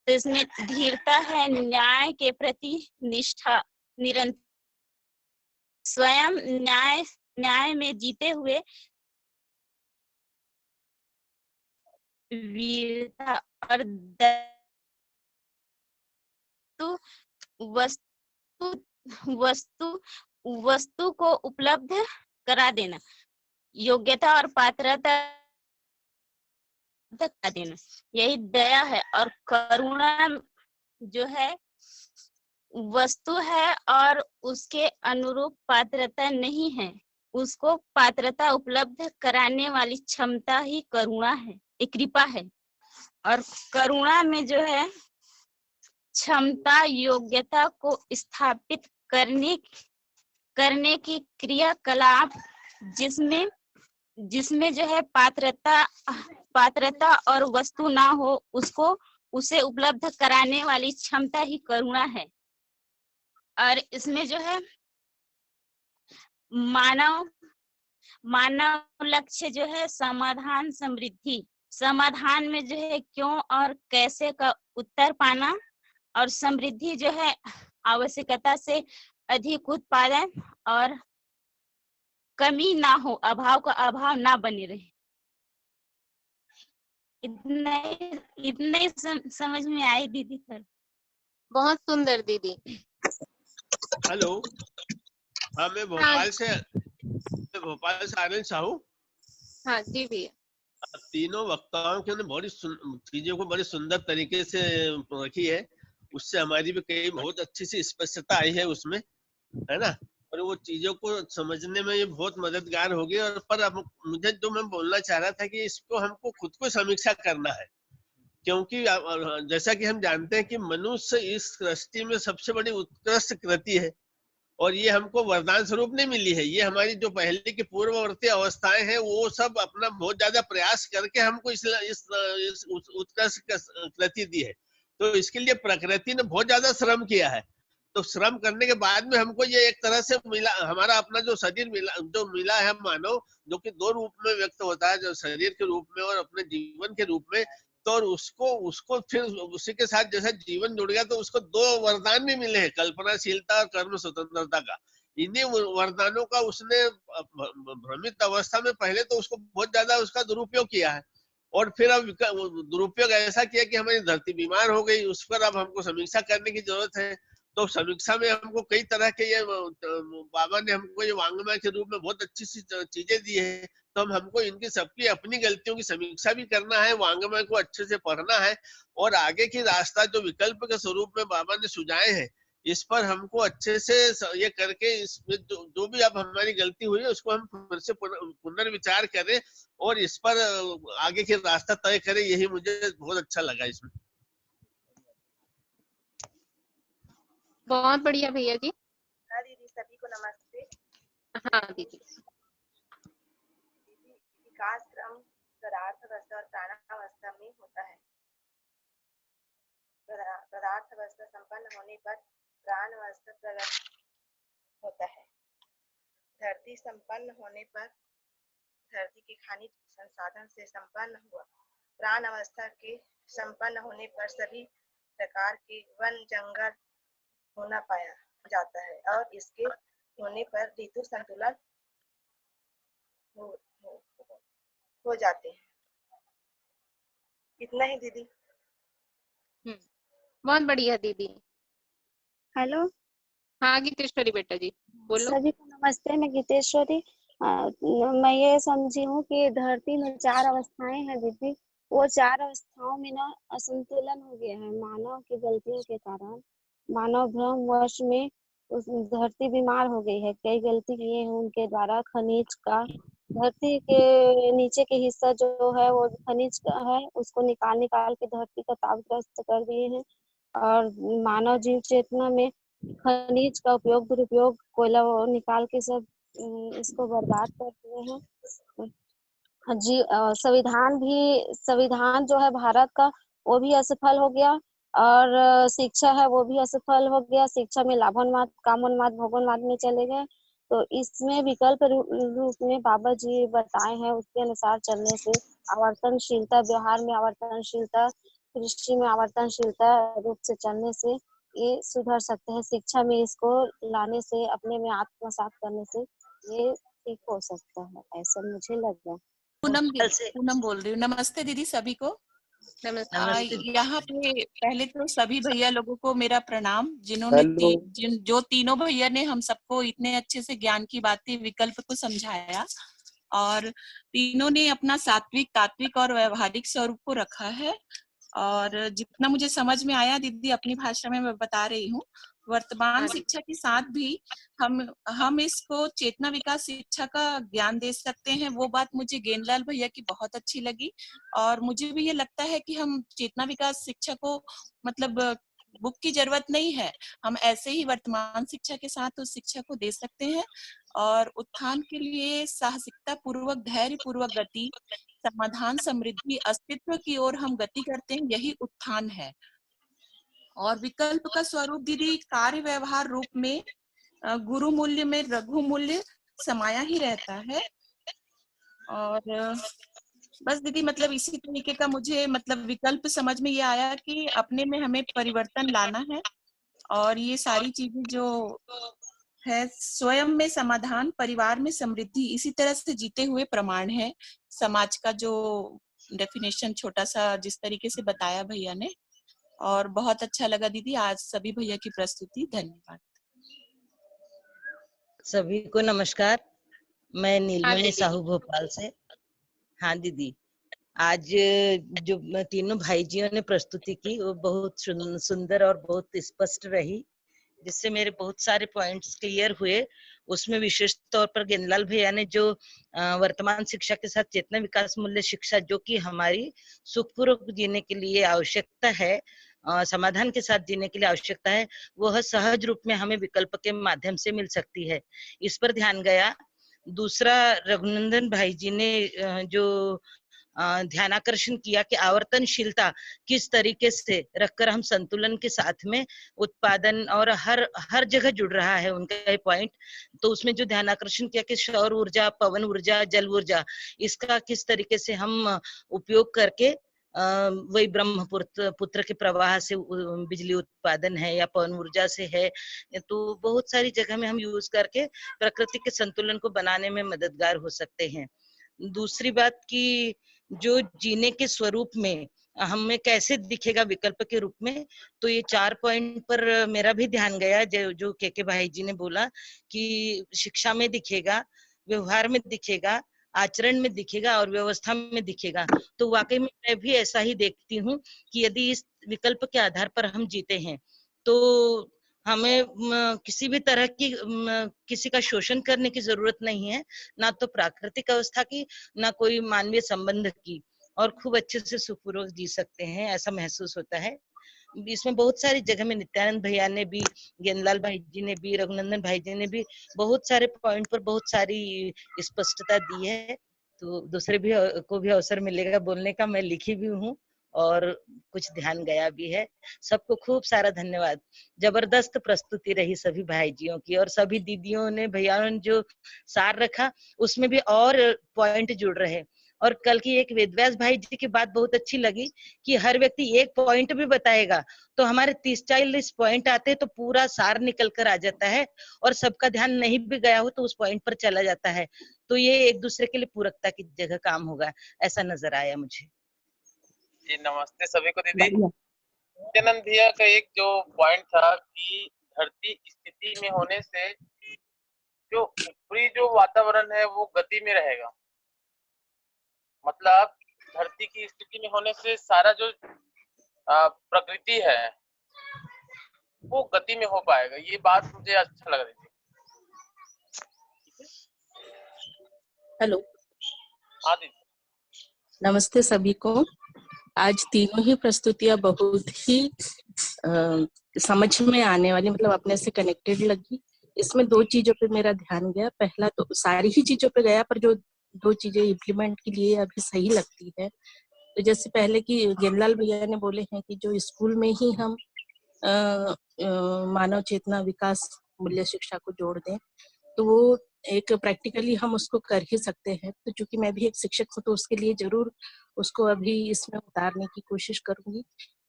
तो इसमें धीरता है, न्याय के प्रति निष्ठा, निरंतर स्वयं न्याय में जीते हुए वीरता और वस्तु को उपलब्ध करा देना, योग्यता और पात्रता करा देना, यही दया है। और करुणा जो है वस्तु है और उसके अनुरूप पात्रता नहीं है, उसको पात्रता उपलब्ध कराने वाली क्षमता ही करुणा है, एक कृपा है। और करुणा में जो है क्षमता, योग्यता को स्थापित करने की क्रियाकलाप, जिसमें जो है पात्रता और वस्तु ना हो, उसे उपलब्ध कराने वाली क्षमता ही करुणा है। और इसमें जो है मानव लक्ष्य जो है समाधान, समृद्धि, समाधान में जो है क्यों और कैसे का उत्तर पाना, और समृद्धि जो है आवश्यकता से अधिक उत्पादन और कमी ना हो, अभाव का अभाव ना बने रहे। इतना ही समझ में आई दीदी। सर बहुत सुंदर दीदी। हेलो, हाँ मैं भोपाल से आनंद साहू। हाँ जी भैया। तीनों वक्ताओं के बड़ी चीजों को बड़ी सुंदर तरीके से रखी है, उससे हमारी भी कई बहुत अच्छी सी स्पष्टता आई है उसमें, है ना। और वो चीजों को समझने में ये बहुत मददगार होगी। और पर अब मुझे जो मैं बोलना चाह रहा था कि इसको हमको खुद को समीक्षा करना है, क्योंकि जैसा कि हम जानते हैं कि मनुष्य इस सृष्टि में सबसे बड़ी उत्कृष्ट कृति है और ये हमको वरदान स्वरूप नहीं मिली है। ये हमारी जो पहले की पूर्ववर्ती अवस्थाएं हैं वो सब अपना बहुत ज्यादा प्रयास करके हमको इस उत्कृष्ट कृति दी है। तो इसके लिए प्रकृति ने बहुत ज्यादा श्रम किया है। तो श्रम करने के बाद में हमको ये एक तरह से मिला, हमारा अपना जो शरीर मिला है मानव, जो कि 2 रूप में व्यक्त होता है, जो शरीर के रूप में और अपने जीवन के रूप में। तो उसको फिर उसी के साथ जैसा जीवन जुड़ गया तो उसको 2 वरदान भी मिले हैं, कल्पनाशीलता और कर्म स्वतंत्रता का। इन्हीं वरदानों का उसने भ्रमित अवस्था में पहले तो उसको बहुत ज्यादा उसका दुरुपयोग किया है, और फिर अब दुरुपयोग ऐसा किया कि हमारी धरती बीमार हो गई। उस पर अब हमको समीक्षा करने की जरूरत है। तो समीक्षा में हमको कई तरह के ये बाबा ने हमको ये वांग्मय के रूप में बहुत अच्छी सी चीजें दी है। तो हमको इनकी सबकी अपनी गलतियों की समीक्षा भी करना है, वांग्मय को अच्छे से पढ़ना है, और आगे की रास्ता जो विकल्प के स्वरूप में बाबा ने सुझाए हैं इस पर हमको अच्छे से ये करके इसमें जो भी अब हमारी गलती हुई है उसको हम फिर से पुनर्विचार करें और इस पर आगे के रास्ता तय करें। यही मुझे बहुत अच्छा लगा इसमें। बहुत बढ़िया भैया जी। हाँ दीदी, सभी को नमस्ते। हाँ दीदी। विकास क्रम पदार्थावस्था और प्राणावस्था में होता है। पदार्थावस्था संपन्न होने पर प्राणावस्था प्रकट होता है। धरती संपन्न होने पर धरती के खनिज संसाधन से संपन्न हुआ। प्राण अवस्था के संपन्न होने पर सभी प्रकार के वन जंगल होना पाया जाता है और इसके होने पर ऋतु संतुलन हो जाते हैं। इतना ही दीदी। बहुत बढ़िया दीदी। हेलो। हाँ गीतेश्वरी बेटा जी बोलो। सभी को नमस्ते, मैं गीतेश्वरी। मैं ये समझी हूँ कि धरती में 4 अवस्थाएं हैं दीदी। वो 4 अवस्थाओं में ना असंतुलन हो गया है मानव की गलतियों के कारण। मानव भ्रमवश में उस धरती बीमार हो गई है। कई गलती किए हैं उनके द्वारा। खनिज का धरती के नीचे के हिस्सा जो है वो खनिज का है, उसको निकाल के धरती का तापग्रस्त कर दिए हैं। और मानव जीव चेतना में खनिज का उपयोग दुरुपयोग कोयला निकाल के सब इसको बर्बाद कर दिए हैं। जी संविधान जो है भारत का वो भी असफल हो गया और शिक्षा है वो भी असफल हो गया। शिक्षा में लाभोन्माद कामोन्माद भोगोन्माद में चले गए। तो इसमें विकल्प रूप में बाबा जी बताए हैं, उसके अनुसार चलने से आवर्तनशीलता, व्यवहार में आवर्तनशीलता, कृषि में आवर्तनशीलता रूप से चलने से ये सुधर सकते हैं। शिक्षा में इसको लाने से, अपने में आत्मसात करने से ये ठीक हो सकता है, ऐसा मुझे लगा। पूनम बोल रही हूँ। नमस्ते दीदी सभी को। यहाँ पे पहले तो सभी भैया लोगों को मेरा प्रणाम, जिन्होंने जो तीनों भैया ने हम सबको इतने अच्छे से ज्ञान की बातें विकल्प को समझाया और तीनों ने अपना सात्विक, तात्विक और व्यवहारिक स्वरूप को रखा है। और जितना मुझे समझ में आया दीदी अपनी भाषा में मैं बता रही हूँ। वर्तमान शिक्षा के साथ भी हम इसको चेतना विकास शिक्षा का ज्ञान दे सकते हैं। वो बात मुझे गेंदलाल भैया की बहुत अच्छी लगी और मुझे भी ये लगता है कि हम चेतना विकास शिक्षा को मतलब बुक की जरूरत नहीं है, हम ऐसे ही वर्तमान शिक्षा के साथ उस शिक्षा को दे सकते हैं। और उत्थान के लिए साहसिकता पूर्वक, धैर्य पूर्वक गति, समाधान, समृद्धि, अस्तित्व की ओर हम गति करते हैं, यही उत्थान है। और विकल्प का स्वरूप दीदी कार्य व्यवहार रूप में गुरु मूल्य में रघु मूल्य समाया ही रहता है। और बस दीदी मतलब इसी तरीके का मुझे मतलब विकल्प समझ में ये आया कि अपने में हमें परिवर्तन लाना है और ये सारी चीजें जो है स्वयं में समाधान, परिवार में समृद्धि, इसी तरह से जीते हुए प्रमाण है। समाज का जो डेफिनेशन छोटा सा जिस तरीके से बताया भैया ने, और बहुत अच्छा लगा दीदी आज सभी भैया की प्रस्तुति। धन्यवाद। सभी को नमस्कार, मैं नीलमणि साहू भोपाल से। हाँ दीदी, आज जो तीनों भाईजियों ने प्रस्तुति की वो बहुत सुंदर और बहुत स्पष्ट रही, जिससे मेरे बहुत सारे पॉइंट्स क्लियर हुए। उसमें विशेष तौर पर गेंदलाल भैया ने जो वर्तमान शिक्षा के साथ चेतना विकास मूल्य शिक्षा, जो कि हमारी सुखपूर्वक जीने के लिए आवश्यकता है, समाधान के साथ जीने के लिए आवश्यकता है, वह सहज रूप में हमें विकल्प के माध्यम से मिल सकती है, इस पर ध्यान गया। दूसरा, रघुनंदन भाई जी ने जो ध्यानाकर्षण किया कि आवर्तनशीलता किस तरीके से रखकर हम संतुलन के साथ में उत्पादन और हर जगह जुड़ रहा है उनका ये पॉइंट। तो उसमें जो ध्यानाकर्षण किया कि सौर ऊर्जा, पवन ऊर्जा, जल ऊर्जा, इसका किस तरीके से हम उपयोग करके वही ब्रह्मपुत्र के प्रवाह से बिजली उत्पादन है या पवन ऊर्जा से है, तो बहुत सारी जगह में हम यूज करके प्रकृति के संतुलन को बनाने में मददगार हो सकते हैं। दूसरी बात कि जो जीने के स्वरूप में हमें कैसे दिखेगा विकल्प के रूप में, तो ये 4 पॉइंट पर मेरा भी ध्यान गया। जो के भाई जी ने बोला कि शिक्षा में दिखेगा, व्यवहार में दिखेगा, आचरण में दिखेगा और व्यवस्था में दिखेगा। तो वाकई में मैं भी ऐसा ही देखती हूँ कि यदि इस विकल्प के आधार पर हम जीते हैं तो हमें किसी भी तरह की किसी का शोषण करने की जरूरत नहीं है, ना तो प्राकृतिक अवस्था की, ना कोई मानवीय संबंध की, और खूब अच्छे से सुखपूर्वक जी सकते हैं, ऐसा महसूस होता है। इसमें बहुत सारी जगह में नित्यानंद भैया ने भी, ज्ञानलाल भाई जी ने भी, रघुनंदन भाई जी ने भी बहुत सारे पॉइंट पर बहुत सारी स्पष्टता दी है। तो दूसरे भी को भी अवसर मिलेगा बोलने का, मैं लिखी भी हूँ और कुछ ध्यान गया भी है। सबको खूब सारा धन्यवाद। जबरदस्त प्रस्तुति रही सभी भाईजियों की, और सभी दीदियों ने, भैयाओं ने जो सार रखा उसमें भी और पॉइंट जुड़ रहे। और कल की एक वेदव्यास भाई जी की बात बहुत अच्छी लगी कि हर व्यक्ति एक पॉइंट भी बताएगा तो हमारे 30-40 पॉइंट आते हैं, तो पूरा सार निकल कर आ जाता है, और सबका ध्यान नहीं भी गया हो तो उस पॉइंट पर चला जाता है। तो ये एक दूसरे के लिए पूरकता की जगह काम होगा, ऐसा नजर आया मुझे। जी नमस्ते सभी को दीदी। नित्यानंद भैया का एक जो पॉइंट था कि धरती स्थिति में होने से जो ऊपरी जो वातावरण है वो गति में रहेगा, मतलब धरती की स्थिति में होने से सारा जो प्रकृति है वो गति में हो पाएगा। ये बात मुझे अच्छा लग रही थी। हेलो, हाँ दीदी। नमस्ते सभी को। आज तीनों ही प्रस्तुतियां बहुत ही समझ में आने वाली, मतलब अपने से कनेक्टेड लगी। इसमें दो चीजों पे मेरा ध्यान गया। पहला तो सारी ही चीजों पे गया, पर जो दो चीजें इम्प्लीमेंट के लिए अभी सही लगती है, तो जैसे पहले की ज्ञानलाल भैया ने बोले हैं कि जो स्कूल में ही हम मानव चेतना, विकास, मूल्य शिक्षा को जोड़ दें, तो वो एक प्रैक्टिकली हम उसको कर ही सकते हैं। तो चूंकि मैं भी एक शिक्षक हूँ तो उसके लिए जरूर उसको अभी इसमें उतारने की कोशिश करूंगी।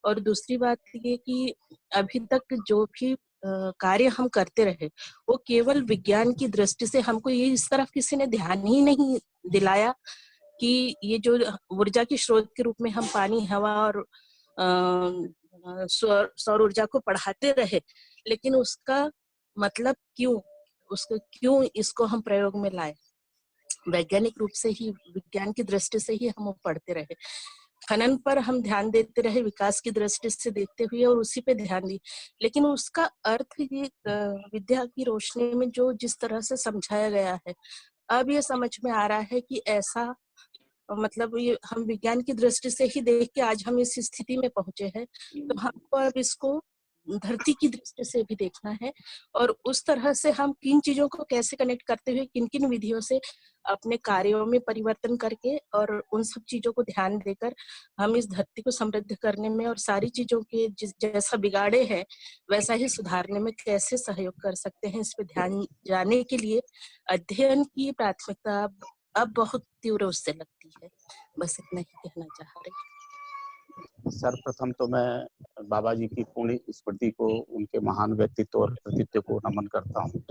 और दूसरी बात ये कि अभी तक जो भी कार्य हम करते रहे वो केवल विज्ञान की दृष्टि से, हमको ये इस तरफ किसी ने ध्यान ही नहीं दिलाया कि ये जो ऊर्जा के स्रोत के रूप में हम पानी, हवा और सौर ऊर्जा को पढ़ाते रहे, लेकिन उसका मतलब क्यों इसको हम प्रयोग में लाए। वैज्ञानिक रूप से ही, विज्ञान की दृष्टि से ही हम वो पढ़ते रहे। खनन पर हम ध्यान देते रहे विकास की दृष्टि से देखते हुए, और उसी पे ध्यान दी, लेकिन उसका अर्थ ये विद्या की रोशनी में जो जिस तरह से समझाया गया है, अब ये समझ में आ रहा है कि ऐसा, मतलब ये हम विज्ञान की दृष्टि से ही देख के आज हम इस स्थिति में पहुंचे हैं, तो हमको अब इसको धरती की दृष्टि से भी देखना है, और उस तरह से हम किन चीजों को कैसे कनेक्ट करते हुए, किन किन विधियों से अपने कार्यों में परिवर्तन करके और उन सब चीजों को ध्यान देकर हम इस धरती को समृद्ध करने में और सारी चीजों के जैसा बिगाड़े हैं वैसा ही सुधारने में कैसे सहयोग कर सकते हैं, इस पे ध्यान जाने के लिए अध्ययन की प्राथमिकता अब बहुत तीव्र उससे लगती है। बस इतना ही कहना चाह रही। सर्वप्रथम तो मैं बाबा जी की पूर्ण स्मृति को, उनके महान व्यक्तित्व और कृतित्व को नमन करता हूँ।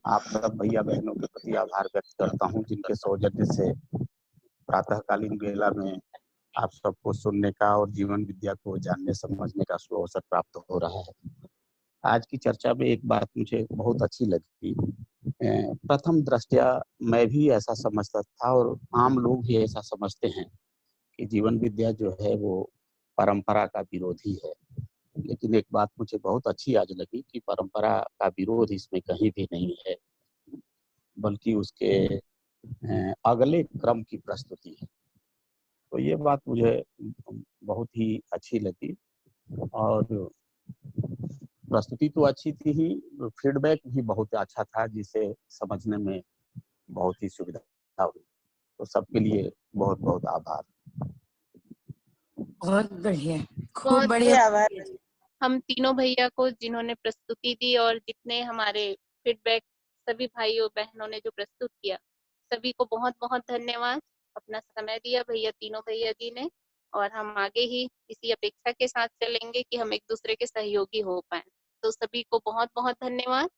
आप सब भैया बहनों के प्रति आभार व्यक्त करता हूँ, जिनके सौजन्य से प्रातःकालीन बेला में आप सबको सुनने का और जीवन विद्या को जानने समझने का अवसर प्राप्त हो रहा है। आज की चर्चा में एक बात मुझे बहुत अच्छी लगी। प्रथम दृष्टया मैं भी ऐसा समझता था और आम लोग भी ऐसा समझते हैं कि जीवन विद्या जो है वो परंपरा का विरोधी है, लेकिन एक बात मुझे बहुत अच्छी आज लगी कि परंपरा का विरोध इसमें कहीं भी नहीं है, बल्कि उसके अगले क्रम की प्रस्तुति है। तो ये बात मुझे बहुत ही अच्छी लगी, और प्रस्तुति तो अच्छी थी ही, फीडबैक भी बहुत अच्छा था, जिसे समझने में बहुत ही सुविधा हुई। तो सबके लिए बहुत बहुत आभार। बहुत बढ़िया, खूब बहुत बढ़िया। हम तीनों भैया को जिन्होंने प्रस्तुति दी और जितने हमारे फीडबैक सभी भाइयों बहनों ने जो प्रस्तुत किया, सभी को बहुत बहुत धन्यवाद। अपना समय दिया भैया, तीनों भैया जी ने, और हम आगे ही इसी अपेक्षा के साथ चलेंगे कि हम एक दूसरे के सहयोगी हो पाए। तो सभी को बहुत बहुत धन्यवाद।